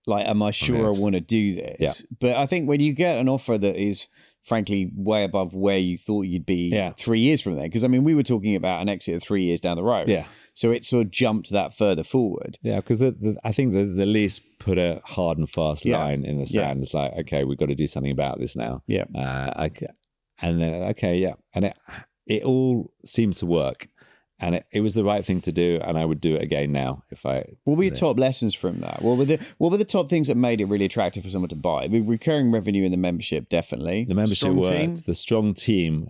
like, am I sure I want to do this? Yeah. But I think when you get an offer that is frankly way above where you thought you'd be 3 years from there, because I mean, we were talking about an exit of 3 years down the road. Yeah. So it sort of jumped that further forward. Yeah, because I think the lease put a hard and fast line in the sand. It's like, okay, we've got to do something about this now. Yeah. And then, and it all seems to work. And it was the right thing to do, and I would do it again now if I. What were your top lessons from that? What were the top things that made it really attractive for someone to buy? Recurring revenue in the membership, definitely. The membership worked. The strong team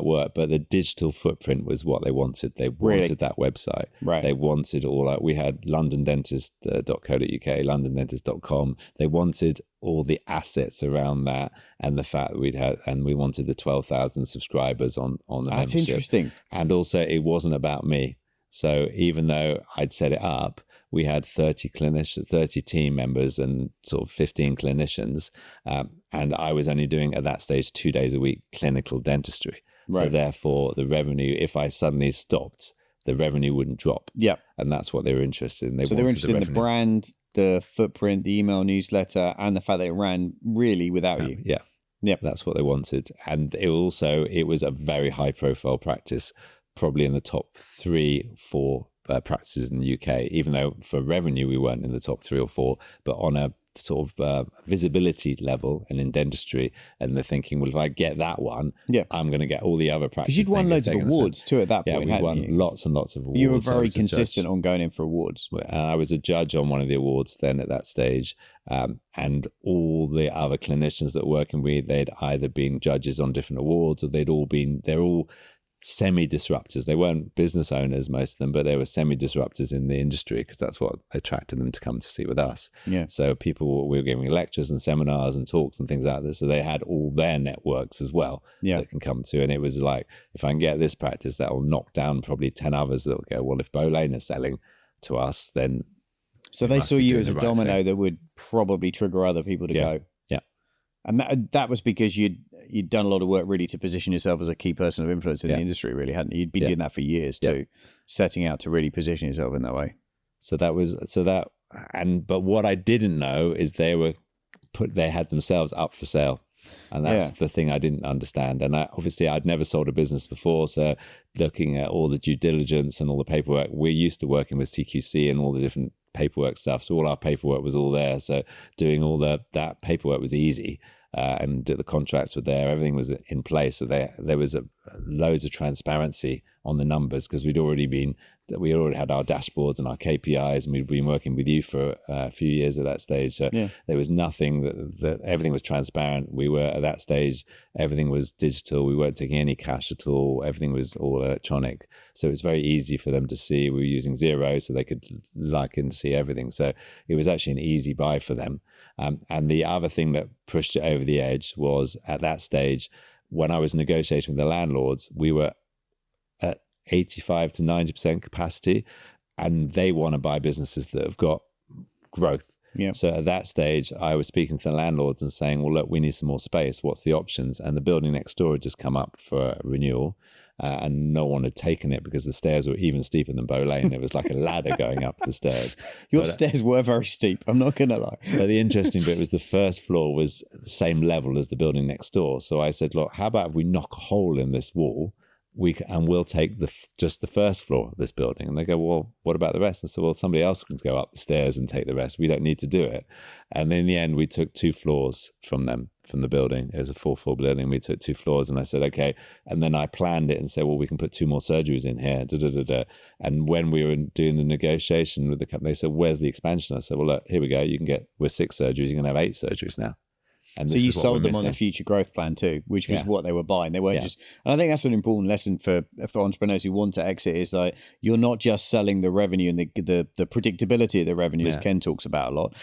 worked, but the digital footprint was what they wanted. They wanted that website. Right. They wanted all that. We had londondentist.co.uk, londondentist.com. They wanted all the assets around that, and the fact that we wanted the 12,000 subscribers on the membership. That's interesting. And also, it wasn't about me. So even though I'd set it up, we had 30 team members and sort of 15 clinicians. And I was only doing at that stage 2 days a week clinical dentistry. Right. So therefore, the revenue, if I suddenly stopped, the revenue wouldn't drop. Yeah. And that's what they were interested in. They were interested in the brand, the footprint, the email newsletter, and the fact that it ran really without you. Yeah. Yeah, that's what they wanted. And it was a very high profile practice, probably in the top 3-4 practices in the UK, even though for revenue we weren't in the top 3 or 4, but on a sort of visibility level and in dentistry, and they're thinking, well, if I get that one, I'm going to get all the other practices. Because you'd won loads of awards too at that point. Yeah, we won lots and lots of awards. You were very consistent on going in for awards. I was a judge on one of the awards then at that stage, and all the other clinicians that were working with, they'd either been judges on different awards, or they're all semi-disruptors. They weren't business owners, most of them, but they were semi-disruptors in the industry, because that's what attracted them to come to sit with us. Yeah. So we were giving lectures and seminars and talks and things like this. So they had all their networks as well that can come to. And it was like, if I can get this practice, that will knock down probably 10 others that will go, well, if Bolane is selling to us, then... So they saw you as a domino that would probably trigger other people to go. Yeah. And that was because you'd done a lot of work really to position yourself as a key person of influence in the industry, really, hadn't you? You'd been doing that for years too, setting out to really position yourself in that way. But what I didn't know is they had themselves up for sale. And that's the thing I didn't understand. And obviously I'd never sold a business before. So looking at all the due diligence and all the paperwork, we're used to working with CQC and all the different paperwork stuff. So all our paperwork was all there. So doing all that paperwork was easy. And the contracts were there. Everything was in place. So there was loads of transparency on the numbers, because we already had our dashboards and our KPIs, and we'd been working with you for a few years at that stage. So there was nothing that everything was transparent. We were at that stage, everything was digital. We weren't taking any cash at all. Everything was all electronic. So it was very easy for them to see. We were using Xero, so they could like and see everything. So it was actually an easy buy for them. And the other thing that pushed it over the edge was, at that stage, when I was negotiating with the landlords, we were at 85 to 90% capacity, and they want to buy businesses that have got growth. Yeah. So at that stage, I was speaking to the landlords and saying, well, look, we need some more space. What's the options? And the building next door had just come up for renewal, and no one had taken it because the stairs were even steeper than Bow Lane. There was like a ladder going up the stairs. Your stairs were very steep, I'm not going to lie. But the interesting bit was the first floor was the same level as the building next door. So I said, look, how about if we knock a hole in this wall, we'll take just the first floor of this building. And they go, well, what about the rest? And I said, well, somebody else can go up the stairs and take the rest. We don't need to do it. And in the end, we took 2 floors from the building. It was a 4-floor building. We took 2 floors, and I said, okay. And then I planned it and said, well, we can put 2 more surgeries in here. And when we were doing the negotiation with the company, they said, where's the expansion? I said, well, look, here we go. We're 6 surgeries. You're going to have 8 surgeries now. And so this you is what sold we're them on a missing. future growth plan too, which was Yeah. what they were buying. They weren't Yeah. just, and I think that's an important lesson for entrepreneurs who want to exit, is like, you're not just selling the revenue and the predictability of the revenue, as Yeah. Ken talks about a lot,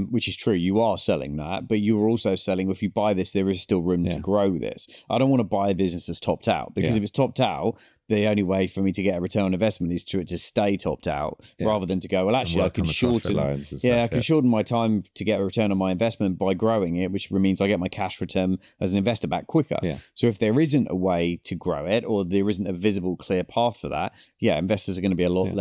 which is true. You are selling that, but you're also selling, if you buy this, there is still room to Yeah. grow this. I don't want to buy a business that's topped out, because Yeah. if it's topped out, the only way for me to get a return on investment is to it to stay topped out, Yeah. rather than to go, well, actually, I work on can the profit shorten. lines and Yeah, I stuff, can shorten my time to get a return on my investment by growing it, which means I get my cash return as an investor back quicker. Yeah. So if there isn't a way to grow it, or there isn't a visible, clear path for that, yeah, investors are going to be a lot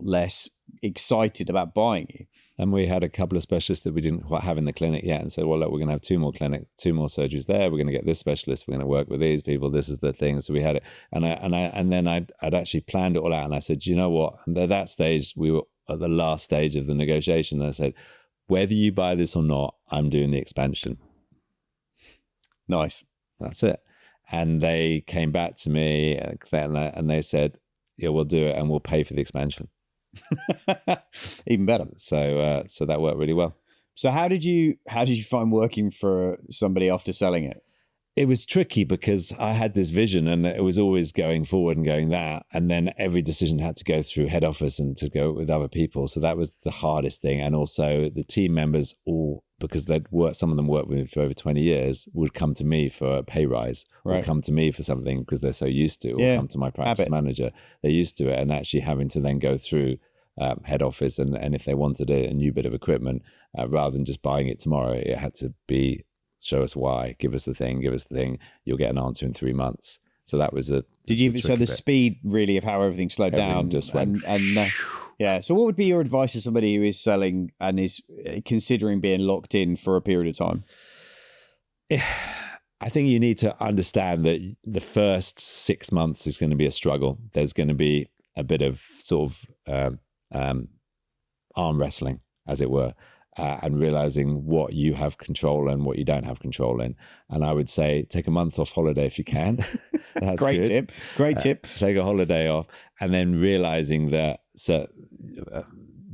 less excited about buying you. And we had a couple of specialists that we didn't quite have in the clinic yet, and said, well, look, we're going to have 2 more clinics, 2 more surgeries there. We're going to get this specialist. We're going to work with these people. This is the thing. So we had it, and then I'd actually planned it all out. And I said, you know what? And at that stage, we were at the last stage of the negotiation. And I said, whether you buy this or not, I'm doing the expansion. Nice. That's it. And they came back to me and they said, yeah, we'll do it, and we'll pay for the expansion. Even better. So that worked really well. So how did you find working for somebody after selling it? It was tricky because I had this vision, and it was always going forward and going that, and then every decision had to go through head office and to go with other people. So that was the hardest thing. And also the team members, all, because some of them worked with me for over 20 years, would come to me for a pay rise, or come to me for something because they're so used to, or come to my practice manager. They're used to it, and actually having to then go through head office, and if they wanted a new bit of equipment, rather than just buying it tomorrow, it had to be, show us why, give us the thing, you'll get an answer in 3 months. So that was so the speed really of how everything slowed down just went, yeah. So what would be your advice to somebody who is selling and is considering being locked in for a period of time? I think you need to understand that the first 6 months is going to be a struggle. There's going to be a bit of sort of arm wrestling, as it were. And realizing what you have control and what you don't have control in. And I would say take a month off holiday if you can. That's Great good. tip. Take a holiday off, and then realizing that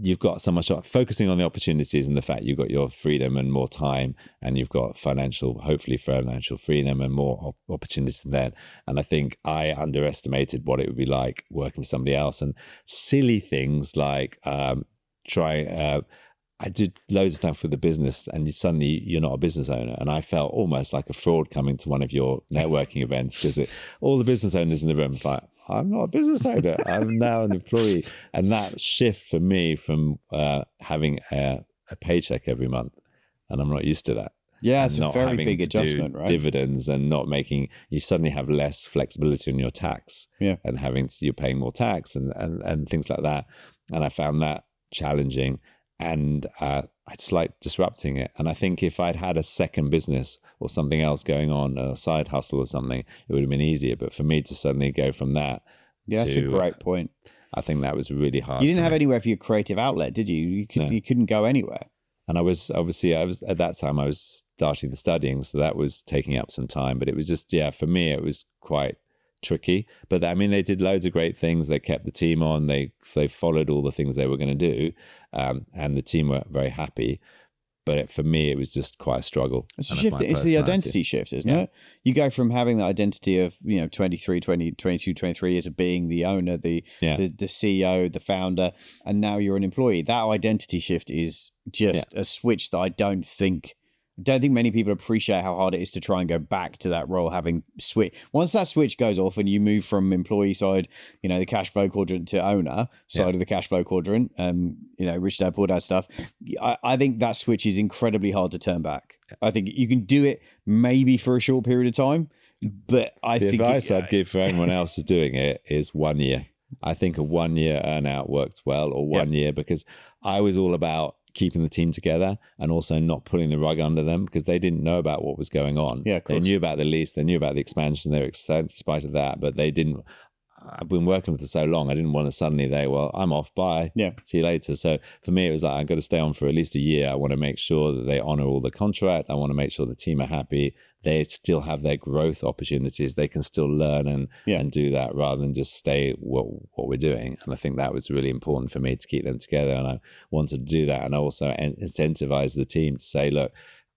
you've got so much, focusing on the opportunities and the fact you've got your freedom and more time, and you've got hopefully financial freedom and more opportunities than that. And I think I underestimated what it would be like working for somebody else, and silly things like I did loads of stuff with the business, and suddenly you're not a business owner. And I felt almost like a fraud coming to one of your networking events, because all the business owners in the room was like, I'm not a business owner, I'm now an employee. And that shift for me from having a paycheck every month, and I'm not used to that. Yeah, it's a very big adjustment, right? Dividends, and you suddenly have less flexibility in your tax. Yeah. And you're paying more tax and things like that. And I found that challenging. And I just like disrupting it. And I think if I'd had a second business or something else going on, a side hustle or something, it would have been easier. But for me to suddenly go from that, that's a great point. I think that was really hard. You didn't have anywhere for your creative outlet, did you? You couldn't go anywhere. And I was at that time I was starting the studying, so that was taking up some time. But it was just, for me it was quite tricky. But I mean, they did loads of great things. They kept the team on. They followed all the things they were going to do, and the team were very happy. But for me, it was just quite a struggle. It's a shift. It's the identity shift, isn't it? You go from having that identity of 22, 23 years of being the owner, the CEO, the founder, and now you're an employee. That identity shift is just a switch that I don't think many people appreciate how hard it is to try and go back to that role, having switch. Once that switch goes off and you move from employee side, the cash flow quadrant, to owner side of the cash flow quadrant, rich dad, poor dad stuff. I think that switch is incredibly hard to turn back. I think you can do it maybe for a short period of time, but I think the advice I'd give for anyone else who's doing it is 1 year. I think a 1 year earn out works well, or 1 year, because I was all about keeping the team together and also not pulling the rug under them, because they didn't know about what was going on. Yeah, they knew about the lease, they knew about the expansion, they were excited in spite of that, but they didn't. I've been working with them so long, I didn't want to suddenly I'm off, bye, see you later. So for me, it was like, I've got to stay on for at least a year. I want to make sure that they honor all the contract. I want to make sure the team are happy. They still have their growth opportunities. They can still learn and do that, rather than just stay what we're doing. And I think that was really important for me, to keep them together. And I wanted to do that. And I also incentivize the team to say, look,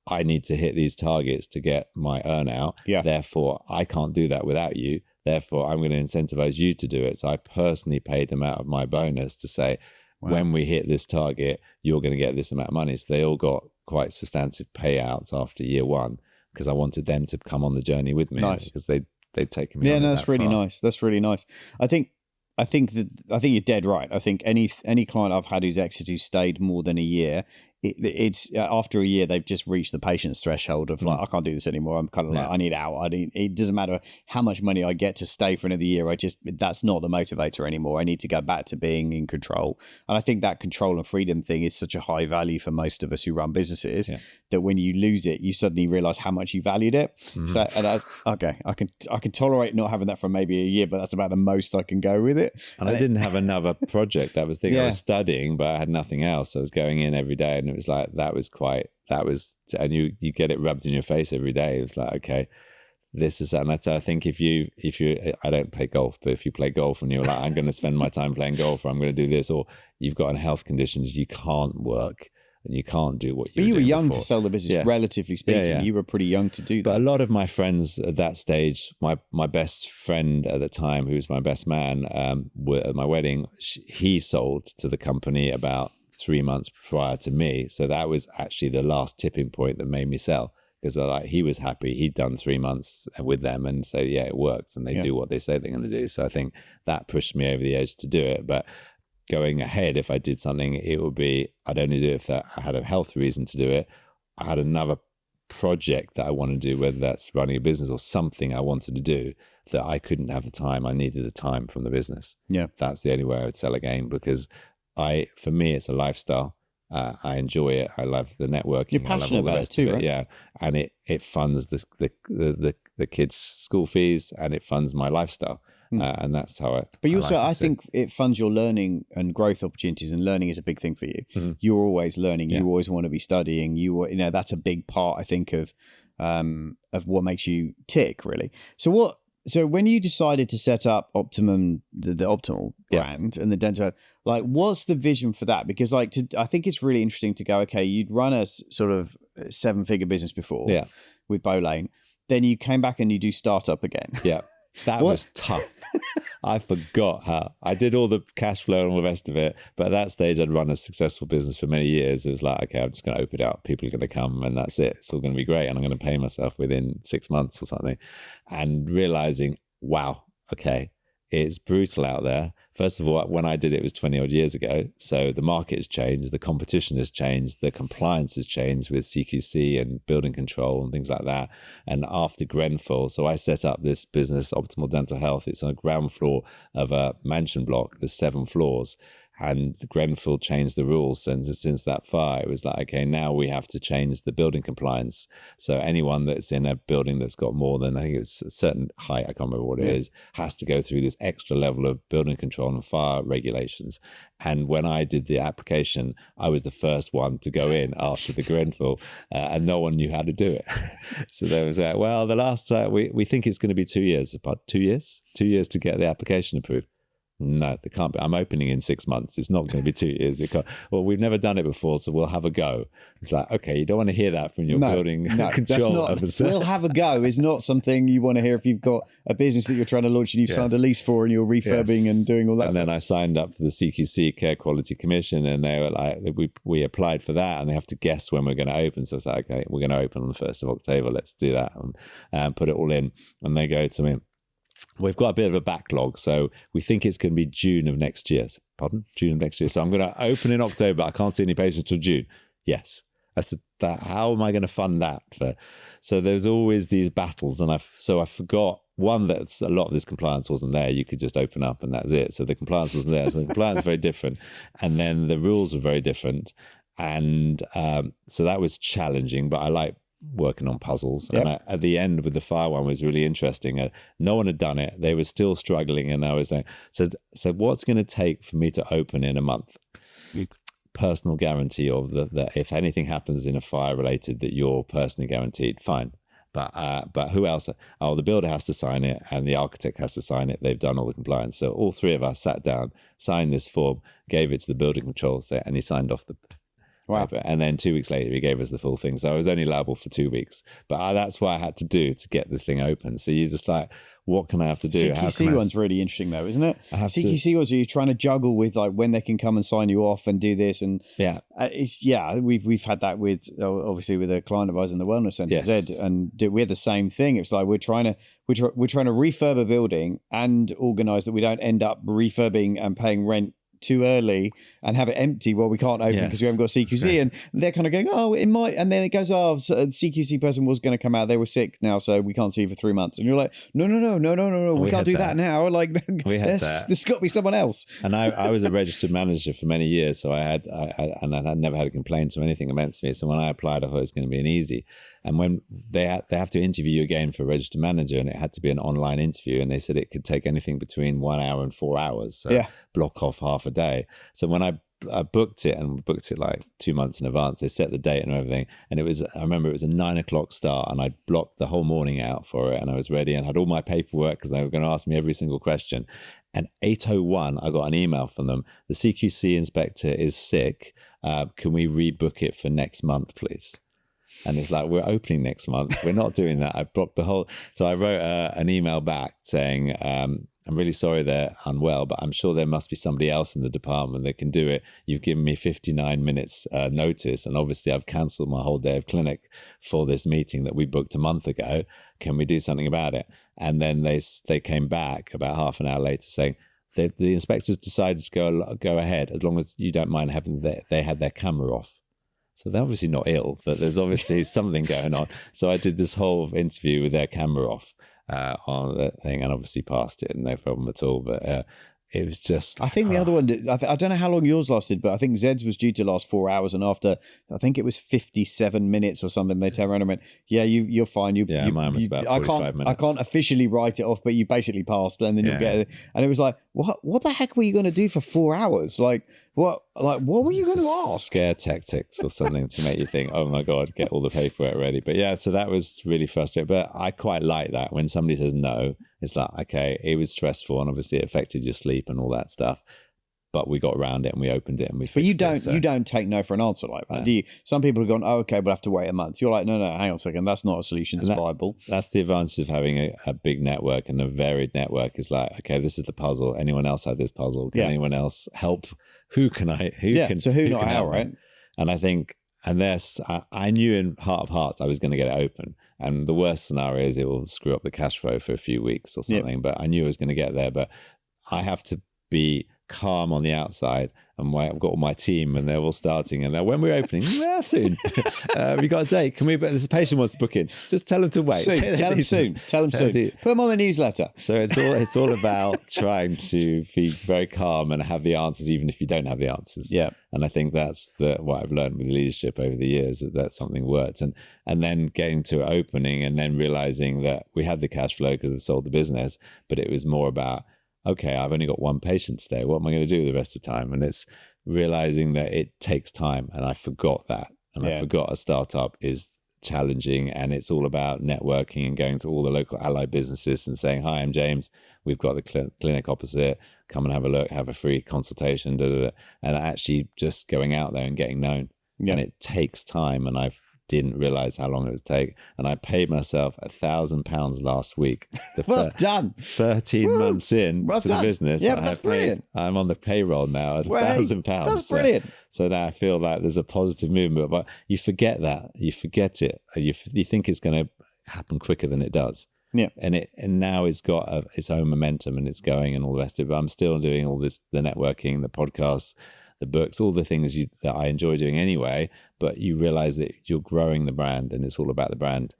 I need to hit these targets to get my earn out. Yeah. Therefore, I can't do that without you. Therefore, I'm going to incentivize you to do it. So I personally paid them out of my bonus to say, when we hit this target, you're going to get this amount of money. So they all got quite substantive payouts after year one, because I wanted them to come on the journey with me. Nice. Because they'd taken me. Yeah, on no, it that's that really far. nice. That's really nice. I think you're dead right. I think any client I've had who's exited, who stayed more than a year, it's after a year they've just reached the patience threshold of like, I can't do this anymore. I'm kind of like, I need out. It doesn't matter how much money I get to stay for another year. That's not the motivator anymore. I need to go back to being in control. And I think that control and freedom thing is such a high value for most of us who run businesses, that when you lose it, you suddenly realize how much you valued it. So that's okay. I can tolerate not having that for maybe a year, but that's about the most I can go with it. And I didn't have another project. I was thinking I was studying, but I had nothing else. I was going in every day, and it was like, and you get it rubbed in your face every day. It was like, okay, this is, and that's, I think if you, I don't play golf, but if you play golf and you're like, I'm going to spend my time playing golf, or I'm going to do this, or you've got health conditions, you can't work and you can't do what you. But you were young before. To sell the business, relatively speaking. You were pretty young to do that. But a lot of my friends at that stage, my best friend at the time, who was my best man, at my wedding, he sold to the company about 3 months prior to me. So that was actually the last tipping point that made me sell, because he was happy. He'd done 3 months with them and say, yeah, it works. And they do what they say they're going to do. So I think that pushed me over the edge to do it. But going ahead, if I did something, it would be, I'd only do it if I had a health reason to do it. I had another project that I want to do, whether that's running a business or something I wanted to do that I couldn't have the time. I needed the time from the business. Yeah. That's the only way I would sell again, because for me, it's a lifestyle. I enjoy it. I love the networking. You're passionate about it too, right? Yeah, and it funds the kids' school fees, and it funds my lifestyle, and that's how it. But you also, I think, it funds your learning and growth opportunities, and learning is a big thing for you. Mm-hmm. You're always learning. You always want to be studying. That's a big part, I think, of what makes you tick, really. So when you decided to set up Optimum, the Optimal brand and the dental, like, what's the vision for that? Because I think it's really interesting to go, okay, you'd run a sort of 7-figure business before with Bolane. Then you came back and you do startup again. Yeah. That was tough. I forgot how I did all the cash flow and all the rest of it. But at that stage, I'd run a successful business for many years. It was like, okay, I'm just going to open it up. People are going to come, and that's it. It's all going to be great. And I'm going to pay myself within 6 months or something. And realizing, wow, okay, it's brutal out there. First of all, when I did it, it was 20 odd years ago. So the market has changed, the competition has changed, the compliance has changed with CQC and building control and things like that. And after Grenfell, so I set up this business, Optimal Dental Health. It's on a ground floor of a mansion block. There's 7 floors. And Grenfell changed the rules since that fire. It was like, okay, now we have to change the building compliance. So anyone that's in a building that's got more than, I think it's a certain height, I can't remember what it is, has to go through this extra level of building control and fire regulations. And when I did the application, I was the first one to go in after the Grenfell, and no one knew how to do it. So they was like, well, the last we think it's going to be 2 years, about 2 years, 2 years to get the application approved. No, they can't be. I'm opening in 6 months. It's not going to be 2 years. Well, we've never done it before, so we'll have a go. It's like, okay, you don't want to hear that from your building control officer. We'll have a go is not something you want to hear if you've got a business that you're trying to launch and you've signed a lease for and you're refurbing and doing all that. And then I signed up for the CQC, Care Quality Commission, and they were like, we applied for that, and they have to guess when we're going to open. So it's like, okay, we're going to open on the 1st of October. Let's do that and put it all in. And they go to me, we've got a bit of a backlog, so we think it's going to be June of next year. Pardon? June of next year. So I'm going to open in October. I can't see any patients till June. Yes. I said, how am I going to fund that? So there's always these battles, and I forgot, one, that a lot of this compliance wasn't there. You could just open up and that's it. So the compliance wasn't there. So the compliance was very different. And then the rules were very different. And so that was challenging, but I like working on puzzles. And at the end with the fire one was really interesting. No one had done it. They were still struggling, and I was like, so what's going to take for me to open in a month? Personal guarantee of that if anything happens in a fire related, that you're personally guaranteed. Fine. But who else? Oh, the builder has to sign it and the architect has to sign it. They've done all the compliance. So all 3 of us sat down, signed this form, gave it to the building control, and he signed off Wow. paper. And then 2 weeks later, he gave us the full thing. So I was only liable for 2 weeks. But that's what I had to do to get this thing open. So you're just like, what can I have to do? CQC one's really interesting though, isn't it? CQC ones, you're trying to juggle with like when they can come and sign you off and do this, and we've had that with obviously with a client of ours in the wellness centre, Zed, and we had the same thing. It's like we're trying to refurb a building and organise that we don't end up refurbing and paying rent too early and have it empty while we can't open because we haven't got CQC, and they're kind of going, oh, it might, and then it goes, oh, so the CQC person was going to come out, they were sick now, so we can't see you for 3 monts, and you're like, no, we can't do that now. Like, we had that. There's got to be someone else. And I was a registered manager for many years, so I had never had a complaint or anything against me. So when I applied, I thought it was going to be an easy. And when they have to interview you again for a registered manager, and it had to be an online interview, and they said it could take anything between 1 hour and 4 hours. So block off half a day. So when I booked it like 2 months in advance, they set the date and everything. And I remember it was a 9 o'clock start, and I blocked the whole morning out for it, and I was ready and had all my paperwork because they were going to ask me every single question. And 8:01, I got an email from them. The CQC inspector is sick. Can we rebook it for next month, please? And it's like, we're opening next month. We're not doing that. I blocked the whole. So I wrote an email back saying, I'm really sorry they're unwell, but I'm sure there must be somebody else in the department that can do it. You've given me 59 minutes notice, and obviously I've cancelled my whole day of clinic for this meeting that we booked a month ago. Can we do something about it? And then they came back about half an hour later saying, the inspectors decided to go ahead as long as you don't mind having they had their camera off. So they're obviously not ill, but there's obviously something going on. So I did this whole interview with their camera off on the thing, and obviously passed it, no problem at all. But it was just... I think the other one, I don't know how long yours lasted, but I think Zed's was due to last 4 hours, and after, I think it was 57 minutes or something, they turned around and went, you're fine. Mine was about 45 minutes. I can't officially write it off, but you basically passed, and then you'll get it. And it was like, what the heck were you going to do for 4 hours? What were you going to ask? Scare tactics or something to make you think, oh my God, get all the paperwork ready. But yeah, so that was really frustrating. But I quite like that when somebody says no. It's like, okay, it was stressful, and obviously it affected your sleep and all that stuff. But we got around it and we opened it and we fixed it. But you don't take no for an answer like that, do you? Some people have gone, oh, okay, we'll have to wait a month. You're like, no, hang on a second. That's not a solution that's viable. That's the advantage of having a big network and a varied network. Is like, okay, this is the puzzle. Anyone else have this puzzle? Can anyone else help? Who can I? So who not how, right? And I think, I knew in heart of hearts I was going to get it open. And the worst scenario is it will screw up the cash flow for a few weeks or something. But I knew I was going to get there. But I have to be calm on the outside, and I've got all my team and they're all starting, and when we're opening, soon. We got a date. Can we? But this patient wants to book in. Just tell them to wait. Tell them soon. Put them on the newsletter. So it's all about trying to be very calm and have the answers, even if you don't have the answers. Yeah. And I think that's what I've learned with leadership over the years, that something worked, and then getting to opening, and then realizing that we had the cash flow because we've sold the business, but it was more about, okay, I've only got one patient today. What am I going to do the rest of the time? And it's realizing that it takes time. And I forgot that. And I forgot a startup is challenging, and it's all about networking and going to all the local allied businesses and saying, hi, I'm James. We've got the clinic opposite. Come and have a look, have a free consultation, and actually just going out there and getting known. Yeah. And it takes time. And I didn't realize how long it would take, and I paid myself £1,000 last week. Well done. 13 months in to the business. Yeah, but that's brilliant. I'm on the payroll now at £1,000. That's brilliant. So now I feel like there's a positive movement, but you forget that. You forget it. You think it's going to happen quicker than it does. Yeah, and now it's got its own momentum, and it's going and all the rest of it. But I'm still doing all this, the networking, the podcasts, the books, all the things that I enjoy doing anyway, but you realize that you're growing the brand, and it's all about the brand.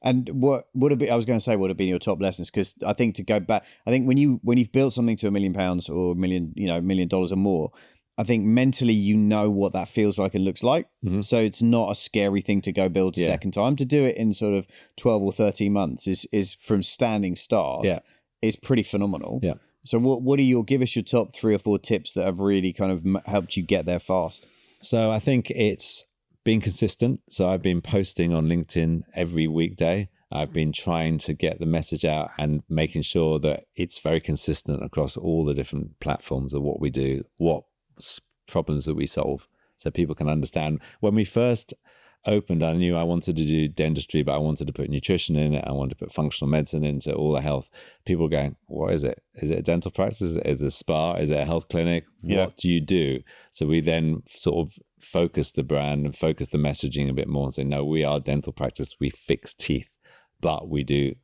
And what would it be? I was going to say, would have been your top lessons? Because I think to go back, I think when you've built something to £1 million or $1 million or more, I think mentally you know what that feels like and looks like. Mm-hmm. So it's not a scary thing to go build a second time. To do it in sort of 12 or 13 months is from standing start. Yeah, is pretty phenomenal. Yeah. So give us your top 3 or 4 tips that have really kind of helped you get there fast? So I think it's being consistent. So I've been posting on LinkedIn every weekday. I've been trying to get the message out and making sure that it's very consistent across all the different platforms of what we do, what problems that we solve. so people can understand. When we first opened, I knew I wanted to do dentistry, but I wanted to put nutrition in it. I wanted to put functional medicine into all the health. People were going, what is it? Is it a dental practice? Is it a spa? Is it a health clinic? Yeah. What do you do? So we then sort of focused the brand and focused the messaging a bit more and say, no, we are dental practice. We fix teeth, but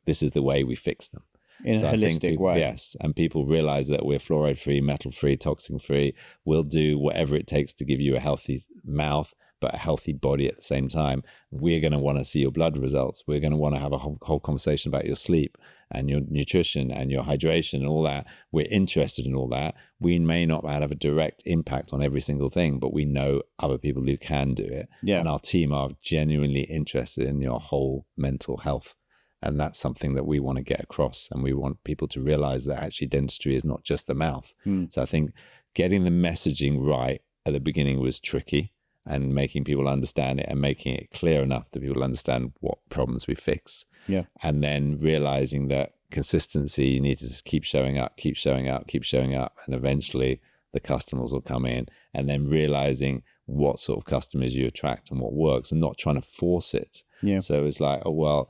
this is the way we fix them. In a holistic way. Yes. And people realize that we're fluoride free, metal free, toxin free. We'll do whatever it takes to give you a healthy mouth, but a healthy body at the same time. We're going to want to see your blood results. We're going to want to have a whole conversation about your sleep and your nutrition and your hydration and all that. We're interested in all that. We may not have a direct impact on every single thing, but we know other people who can do it. Yeah. And our team are genuinely interested in your whole mental health. And that's something that we want to get across. And we want people to realize that actually dentistry is not just the mouth. So I think getting the messaging right at the beginning was tricky, and making people understand it and making it clear enough that people understand what problems we fix. Yeah. And then realizing that consistency, you need to just keep showing up, keep showing up, keep showing up. And eventually the customers will come in, and then realizing what sort of customers you attract and what works, and not trying to force it. Yeah. So it's like, oh, well,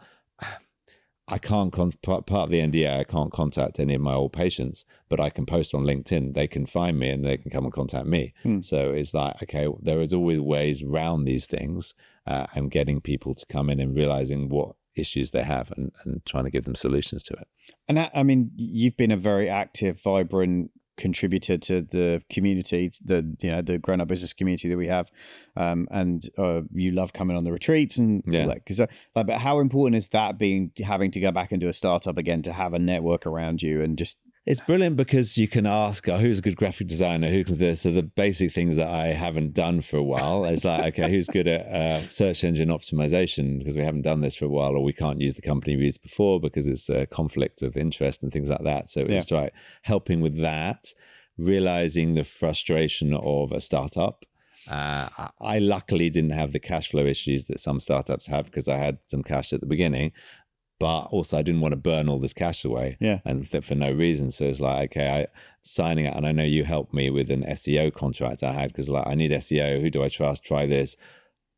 I can't, part of the NDA, I can't contact any of my old patients, but I can post on LinkedIn. They can find me and they can come and contact me. So it's like, okay, there is always ways around these things, and getting people to come in and realizing what issues they have, and trying to give them solutions to it. And I mean, you've been a very active, vibrant contributor to the community, the grown up business community that we have, and you love coming on the retreats and but how important is that, having to go back and do a startup again, to have a network around you? And just, it's brilliant because you can ask, who's a good graphic designer, who can this? So the basic things that I haven't done for a while, it's like, okay, who's good at search engine optimization, because we haven't done this for a while, or we can't use the company we used before because it's a conflict of interest and things like that. So it's like helping with that, realizing the frustration of a startup. I luckily didn't have the cash flow issues that some startups have, because I had some cash at the beginning. But also I didn't want to burn all this cash away, and for no reason. So it's like, okay, signing it. And I know you helped me with an SEO contract I had, because like, I need SEO. Who do I trust? Try this.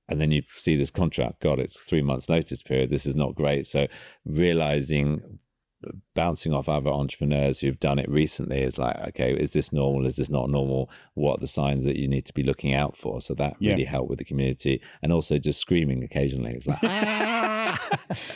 And then you see this contract. God, it's 3 months notice period. This is not great. So realizing, bouncing off other entrepreneurs who've done it recently, is like, okay, is this normal? Is this not normal? What are the signs that you need to be looking out for? So that really helped with the community. And also just screaming occasionally. It's like,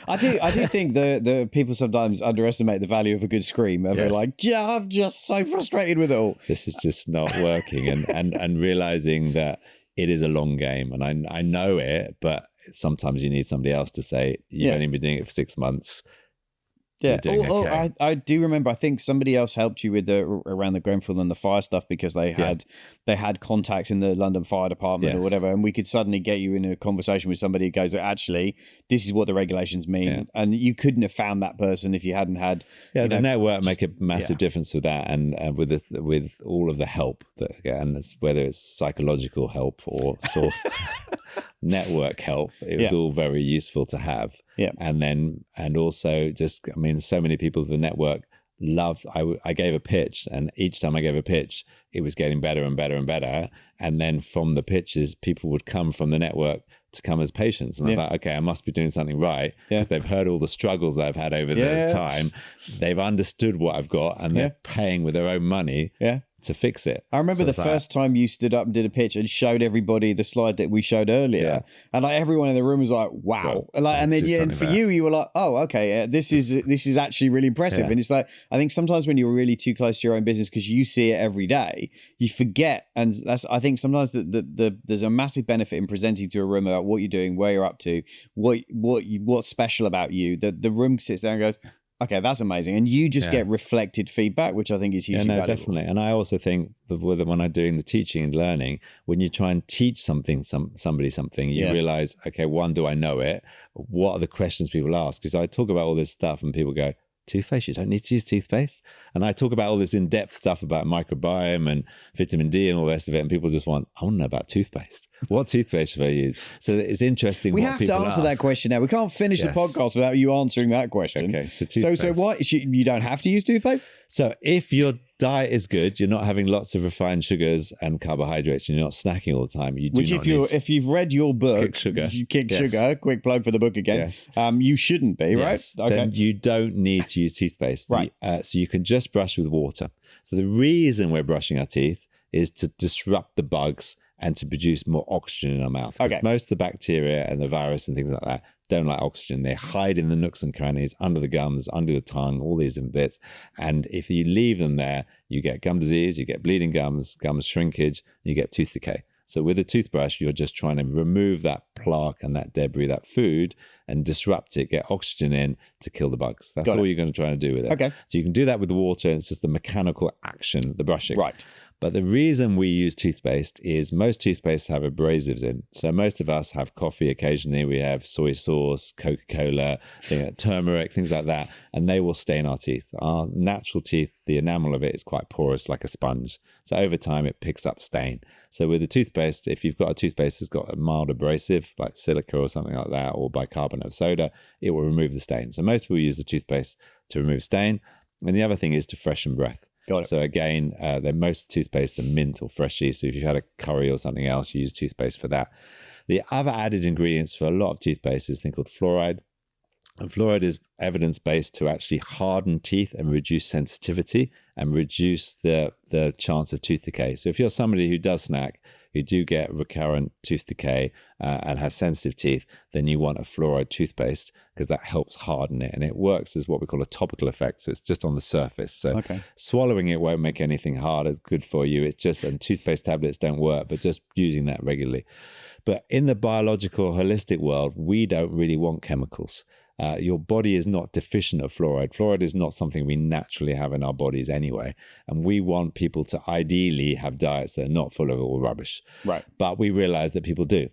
I do think the people sometimes underestimate the value of a good scream. They're like, I'm just so frustrated with it all. This is just not working. and realizing that it is a long game. And I know it, but sometimes you need somebody else to say, you've only been doing it for 6 months. Yeah. I do remember, I think somebody else helped you with around the Grenfell and the fire stuff, because they had contacts in the London Fire Department or whatever, and we could suddenly get you in a conversation with somebody who goes, actually, this is what the regulations mean, and you couldn't have found that person if you hadn't had. The network make a massive difference with that, and with all of the help and whether it's psychological help or sort of network help, it was all very useful to have. And also just, I mean, so many people of the network loved, I gave a pitch, and each time I gave a pitch, it was getting better and better and better. And then from the pitches, people would come from the network to come as patients. And I thought, okay, I must be doing something right, because they've heard all the struggles I've had over the time. They've understood what I've got, and they're paying with their own money to fix it. I remember the first time you stood up and did a pitch and showed everybody the slide that we showed earlier, and like everyone in the room was like, "Wow!" And then for you were like, "Oh, okay, this is actually really impressive." And it's like, I think sometimes when you're really too close to your own business, because you see it every day, you forget. And I think sometimes there's a massive benefit in presenting to a room about what you're doing, where you're up to, what's special about you. The room sits there and goes, okay, that's amazing. And you just get reflected feedback, which I think is hugely valuable. Definitely. And I also think that when I'm doing the teaching and learning, when you try and teach somebody something, you realize, okay, one, do I know it? What are the questions people ask? Because I talk about all this stuff and people go, toothpaste, you don't need to use toothpaste. And I talk about all this in-depth stuff about microbiome and vitamin D and all the rest of it, and people just want, I want to know about toothpaste. What toothpaste should I use? So it's interesting. We what have to people answer ask. that question now. We can't finish the Yes. podcast without you answering that question. Okay, so So toothpaste. why you don't have to use toothpaste? So if your diet is good, you're not having lots of refined sugars and carbohydrates, and you're not snacking all the time. You do Which, not if you've read your book, Kick Sugar. Kick Yes. Sugar, quick plug for the book again. Yes. You shouldn't be, right? Yes, then you don't need to use toothpaste. Right. So you can just brush with water. So the reason we're brushing our teeth is to disrupt the bugs and to produce more oxygen in our mouth. Okay. Most of the bacteria and the virus and things like that don't like oxygen. They hide in the nooks and crannies, under the gums, under the tongue, all these different bits. And if you leave them there, you get gum disease, you get bleeding gums, gum shrinkage, and you get tooth decay. So with a toothbrush, you're just trying to remove that plaque and that debris, that food, and disrupt it, get oxygen in to kill the bugs. That's all you're going to try to do with it. Okay. So you can do that with the water. It's just the mechanical action, the brushing. Right. But the reason we use toothpaste is most toothpaste have abrasives in. So most of us have coffee occasionally. We have soy sauce, Coca-Cola, turmeric, things like that, and they will stain our teeth. Our natural teeth, the enamel of it is quite porous, like a sponge. So over time, it picks up stain. So with the toothpaste, if you've got a toothpaste that's got a mild abrasive, like silica or something like that, or bicarbonate of soda, it will remove the stain. So most people use the toothpaste to remove stain. And the other thing is to freshen breath. Got it. So again, most toothpaste are mint or freshy. So if you've had a curry or something else, you use toothpaste for that. The other added ingredients for a lot of toothpaste is a thing called fluoride. And fluoride is evidence-based to actually harden teeth and reduce sensitivity and reduce the chance of tooth decay. So if you're somebody who does snack, who do get recurrent tooth decay and has sensitive teeth, then you want a fluoride toothpaste because that helps harden it. And it works as what we call a topical effect. So it's just on the surface. So swallowing it won't make anything harder, good for you. It's just, and toothpaste tablets don't work, but just using that regularly. But in the biological, holistic world, we don't really want chemicals. Your body is not deficient of fluoride. Fluoride is not something we naturally have in our bodies anyway. And we want people to ideally have diets that are not full of all rubbish. Right. But we realize that people do.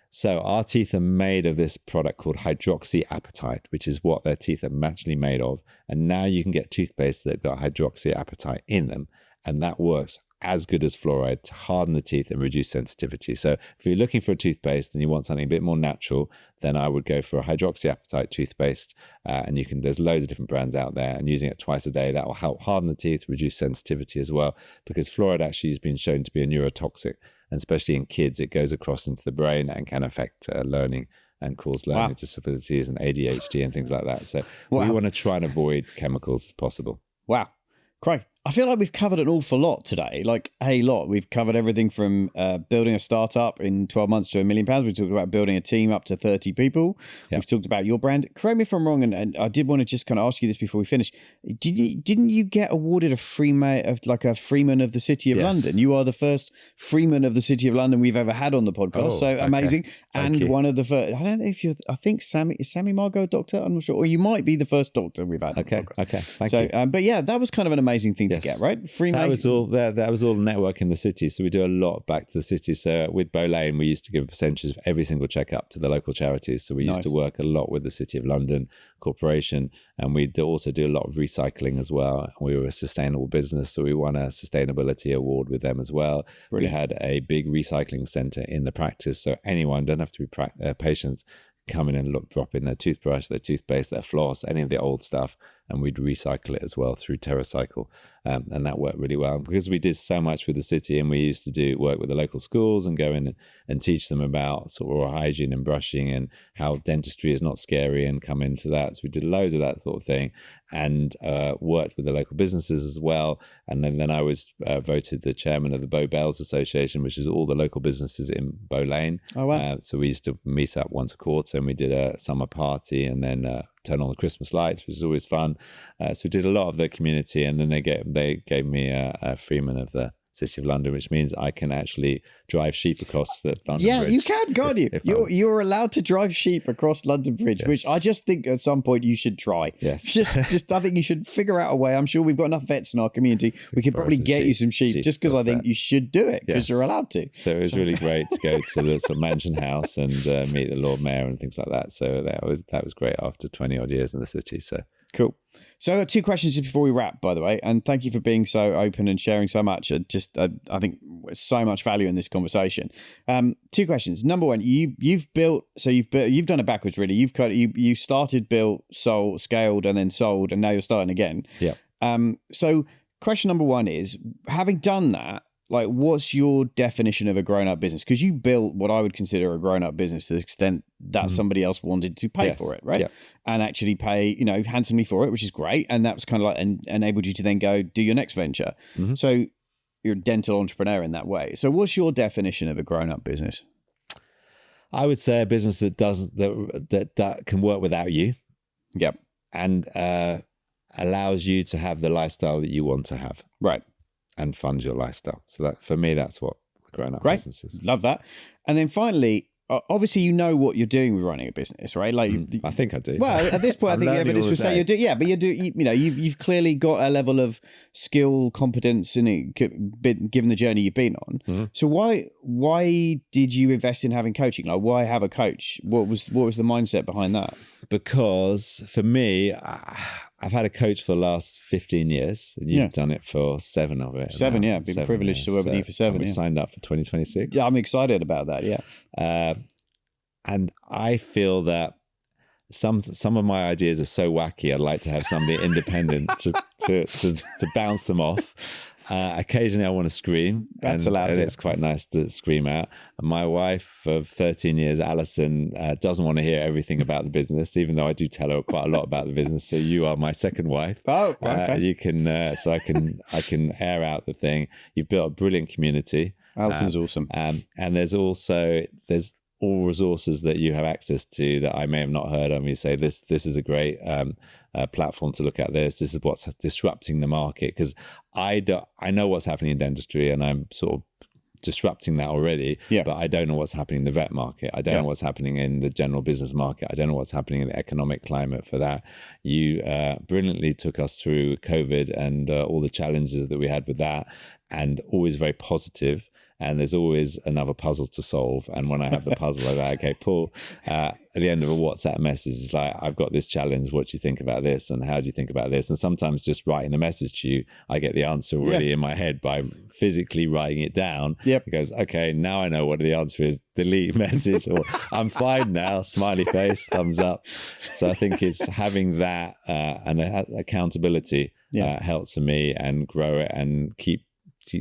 So our teeth are made of this product called hydroxyapatite, which is what their teeth are naturally made of. And now you can get toothpaste that got hydroxyapatite in them. And that works as good as fluoride to harden the teeth and reduce sensitivity. So if you're looking for a toothpaste and you want something a bit more natural, then I would go for a hydroxyapatite toothpaste. And there's loads of different brands out there, and using it twice a day, that will help harden the teeth, reduce sensitivity as well, because fluoride actually has been shown to be a neurotoxic, and especially in kids, it goes across into the brain and can affect learning and cause learning disabilities and ADHD and things like that. So we want to try and avoid chemicals as possible. Wow. Craig, I feel like we've covered an awful lot today, like a lot. We've covered everything from building a startup in 12 months to £1 million. We talked about building a team up to 30 people. Yep. We've talked about your brand. Correct me if I'm wrong, and I did want to just kind of ask you this before we finish. Didn't you get awarded a Freeman of the City of London? You are the first Freeman of the City of London we've ever had on the podcast. Amazing. And one of the first, I don't know if I think is Sammy Margot a doctor? I'm not sure. Or you might be the first doctor we've had. Okay. Thank you. But yeah, that was kind of an amazing thing to get, right? That was all network in the city. So we do a lot back to the city. So with Bolane, we used to give a percentage of every single checkup to the local charities. So we used to work a lot with the City of London Corporation, and we also do a lot of recycling as well. We were a sustainable business, so we won a sustainability award with them as well. Brilliant. We had a big recycling centre in the practice, so anyone, don't have to be patients, come in and drop in their toothbrush, their toothpaste, their floss, any of the old stuff, and we'd recycle it as well through TerraCycle. And that worked really well because we did so much with the city, and we used to do work with the local schools and go in and teach them about sort of oral hygiene and brushing and how dentistry is not scary and come into that. So we did loads of that sort of thing, and worked with the local businesses as well. And then I was voted the chairman of the Bow Bells Association, which is all the local businesses in Bolane. Oh, wow. So we used to meet up once a quarter, and we did a summer party, and then turn on the Christmas lights, which is always fun. So we did a lot of the community, and then they gave me a Freeman of the City of London, which means I can actually drive sheep across the London Bridge. You can, can't you? You're allowed to drive sheep across London Bridge, which I just think at some point you should try. Yes. Just I think you should figure out a way. I'm sure we've got enough vets in our community. We could probably get you some sheep just because I think you should do it because you're allowed to. So it was really great to go to the sort of mansion house and meet the Lord Mayor and things like that. So that was great after 20 odd years in the city. So Cool. So I've got 2 questions just before we wrap, by the way, and thank you for being so open and sharing so much. I think there's so much value in this conversation. 2 questions. Number one, you've done it backwards, really. You started, built, sold, scaled, and then sold, and now you're starting again. Yeah. So question number one is, having done that, like, what's your definition of a grown-up business? Because you built what I would consider a grown-up business to the extent that somebody else wanted to pay for it, right? Yeah. And actually pay, handsomely for it, which is great. And that was kind of like enabled you to then go do your next venture. So you're a dental entrepreneur in that way. So what's your definition of a grown-up business? I would say a business that can work without you. Yep. And allows you to have the lifestyle that you want to have. Right. And fund your lifestyle. So that, for me, that's what grown-up business is. Love that. And then finally, obviously, you know what you're doing with running a business, right? Like, I think I do. Well, at this point, I think evidence would say you do. Yeah, but you've clearly got a level of skill, competence in it, given the journey you've been on. So why did you invest in having coaching? Like, why have a coach? What was the mindset behind that? Because for me, I've had a coach for the last 15 years, and you've done it for 7 of it. 7, yeah. I've been privileged to work with you for 7. We signed up for 2026. Yeah, I'm excited about that. Yeah. And I feel that some of my ideas are so wacky. I'd like to have somebody independent to bounce them off. Occasionally I want to scream. That's allowed. And it's quite nice to scream out. And my wife of 13 years, Alison, doesn't want to hear everything about the business, even though I do tell her quite a lot about the business. So you are my second wife. Oh, okay. You can, so I can air out the thing. You've built a brilliant community. Alison's awesome. And there's all resources that you have access to that I may have not heard of. You say this is a great platform to look at this. This is what's disrupting the market, because I know what's happening in dentistry, and I'm sort of disrupting that already. Yeah. But I don't know what's happening in the vet market. I don't know what's happening in the general business market. I don't know what's happening in the economic climate for that. You brilliantly took us through COVID and all the challenges that we had with that, and always very positive. And there's always another puzzle to solve. And when I have the puzzle, I'm like, okay, Paul, at the end of a WhatsApp message, it's like, I've got this challenge. What do you think about this? And how do you think about this? And sometimes just writing the message to you, I get the answer already in my head by physically writing it down. Yep. It goes, okay, now I know what the answer is. Delete message, or I'm fine now, smiley face, thumbs up. So I think it's having that and accountability helps for me, and grow it and keep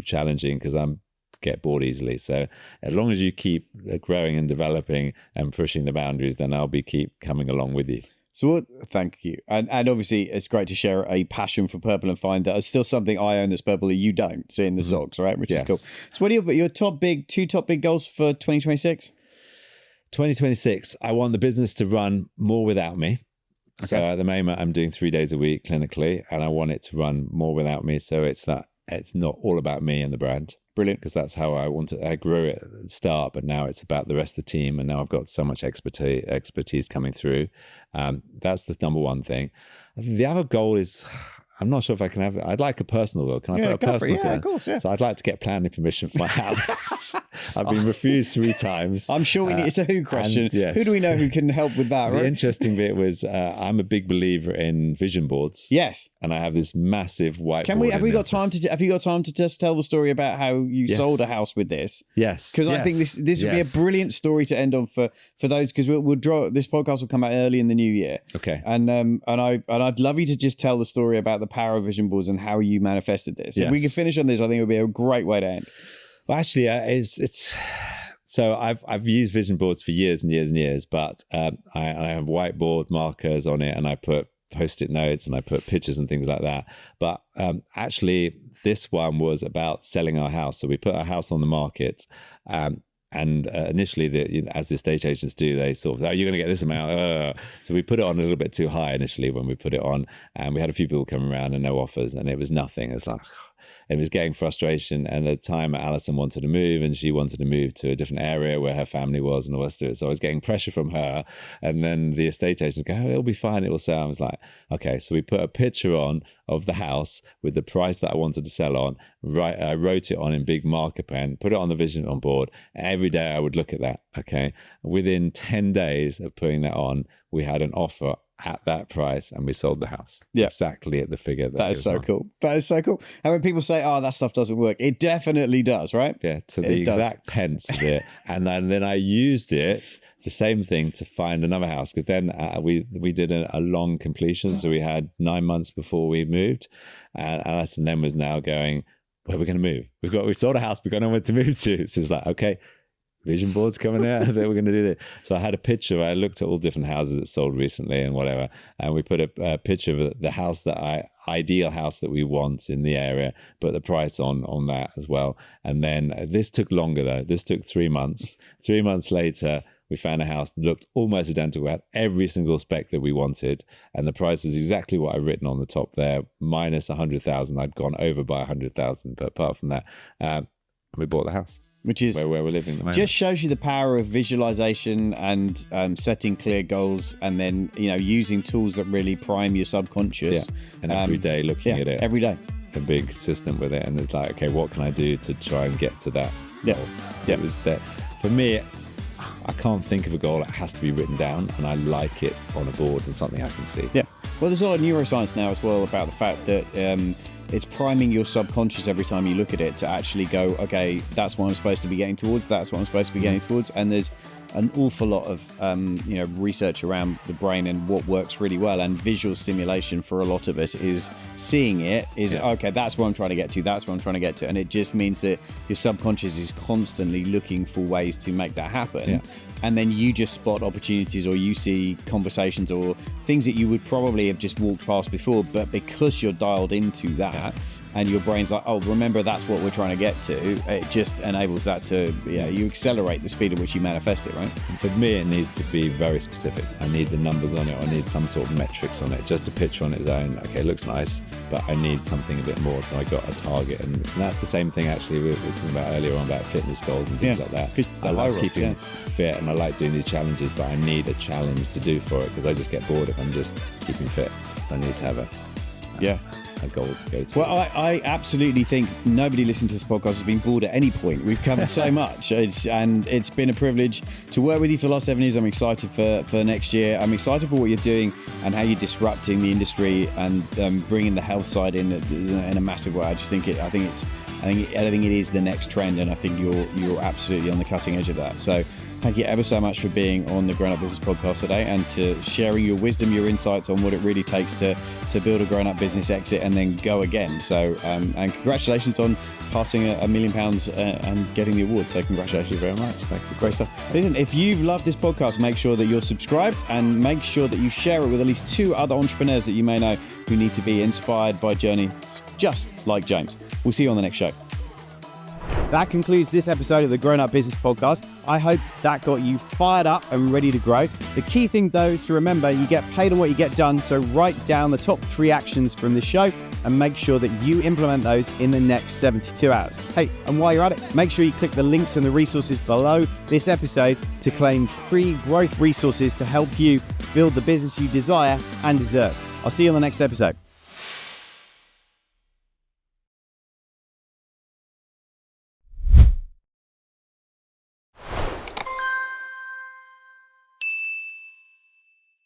challenging, because I'm get bored easily. So as long as you keep growing and developing and pushing the boundaries, then I'll keep coming along with you. So thank you. And obviously it's great to share a passion for purple and find that it's still something I own that's purple that you don't, seeing the socks, right? Which is cool. So what are your two top big goals for 2026? 2026, I want the business to run more without me. Okay. So at the moment I'm doing 3 days a week clinically, and I want it to run more without me. So it's not all about me and the brand. Brilliant. Because that's how I grew it at the start, but now it's about the rest of the team, and now I've got so much expertise coming through. That's the number one thing. I think the other goal is, I'm not sure if I can have it. I'd like a personal goal. Can I put a personal goal? Yeah, of course, yeah. So I'd like to get planning permission for my house. I've been refused 3 times. I'm sure it's a who question. Yes. Who do we know who can help with that, right? The interesting bit was I'm a big believer in vision boards. Yes. And I have this massive whiteboard. Have you got time to just tell the story about how you sold a house with this? Yes. Because I think this would be a brilliant story to end on for those, because we'll draw, this podcast will come out early in the new year. Okay. And I'd love you to just tell the story about the power of vision boards and how you manifested this. Yes. If we could finish on this, I think it would be a great way to end. Well, actually, it's so I've used vision boards for years and years and years, but I have whiteboard markers on it, and I put Post-it notes, and I put pictures and things like that. But actually, this one was about selling our house. So we put our house on the market, and initially, as the estate agents do, they sort of, you're going to get this amount. So we put it on a little bit too high initially when we put it on, and we had a few people come around and no offers, and it was nothing. It's like, it was getting frustration. And at the time, Alison wanted to move, and she wanted to move to a different area where her family was and all the rest of it. So I was getting pressure from her. And then the estate agent would go, it'll be fine, it will sell. I was like, okay. So we put a picture on of the house with the price that I wanted to sell on. I wrote it on in big marker pen, put it on the vision on board. Every day I would look at that. Okay. Within 10 days of putting that on, we had an offer at that price, and we sold the house. Yeah. Exactly at the figure that is so cool. That is so cool. And when people say, "Oh, that stuff doesn't work," it definitely does, right? Yeah, to the exact pence of it. And then I used it, the same thing, to find another house, because then we did a long completion, so we had 9 months before we moved, and us and them was now going, where are we going to move? We sold a house, we've got nowhere to move to. So it's like, okay, vision boards coming out that we're going to do this. So I had a picture. I looked at all different houses that sold recently and whatever, and we put a picture of the house ideal house that we want in the area, put the price on that as well. And then this took longer though. This took 3 months. 3 months later, we found a house that looked almost identical, had every single spec that we wanted, and the price was exactly what I've written on the top there, minus 100,000. I'd gone over by 100,000, but apart from that, we bought the house. Which is where we're living at the moment. Just shows you the power of visualization and setting clear goals, and then using tools that really prime your subconscious. Yeah. And every day looking at it. Every day. A big system with it, and it's like, okay, what can I do to try and get to that goal? Yeah. It was that for me. I can't think of a goal. It has to be written down, and I like it on a board and something I can see. Yeah. Well, there's a lot of neuroscience now as well about the fact that it's priming your subconscious every time you look at it to actually go, okay, that's what I'm supposed to be getting towards. That's what I'm supposed to be getting towards. And there's an awful lot of research around the brain and what works really well. And visual stimulation for a lot of us is seeing it is, okay, that's what I'm trying to get to. That's what I'm trying to get to. And it just means that your subconscious is constantly looking for ways to make that happen. Yeah. And then you just spot opportunities, or you see conversations or things that you would probably have just walked past before, but because you're dialed into that and your brain's like, oh, remember, that's what we're trying to get to, it just enables that to, you accelerate the speed at which you manifest it, right? And for me, it needs to be very specific. I need the numbers on it, or I need some sort of metrics on it. Just a picture on its own, okay, it looks nice, but I need something a bit more, so I got a target. And that's the same thing, actually, we were talking about earlier on about fitness goals and things like that. I like keeping fit, and I like doing these challenges, but I need a challenge to do for it, because I just get bored if I'm just keeping fit. So I need to have a goal to go to. Well, I absolutely think nobody listening to this podcast has been bored at any point. We've covered so much, and it's been a privilege to work with you for the last 7 years. I'm excited for next year. I'm excited for what you're doing and how you're disrupting the industry and bringing the health side in a massive way. I think it is the next trend, and I think you're absolutely on the cutting edge of that. So thank you ever so much for being on the Grown Up Business podcast today, and to sharing your wisdom, your insights on what it really takes to build a grown up business, exit, and then go again. So, and congratulations on passing £1 million and getting the award. So congratulations very much. Thank you. Great stuff. Listen, if you've loved this podcast, make sure that you're subscribed, and make sure that you share it with at least 2 other entrepreneurs that you may know who need to be inspired by journeys just like James. We'll see you on the next show. That concludes this episode of the Grown Up Business Podcast. I hope that got you fired up and ready to grow. The key thing, though, is to remember you get paid on what you get done. So write down the top 3 actions from the show and make sure that you implement those in the next 72 hours. Hey, and while you're at it, make sure you click the links and the resources below this episode to claim free growth resources to help you build the business you desire and deserve. I'll see you on the next episode.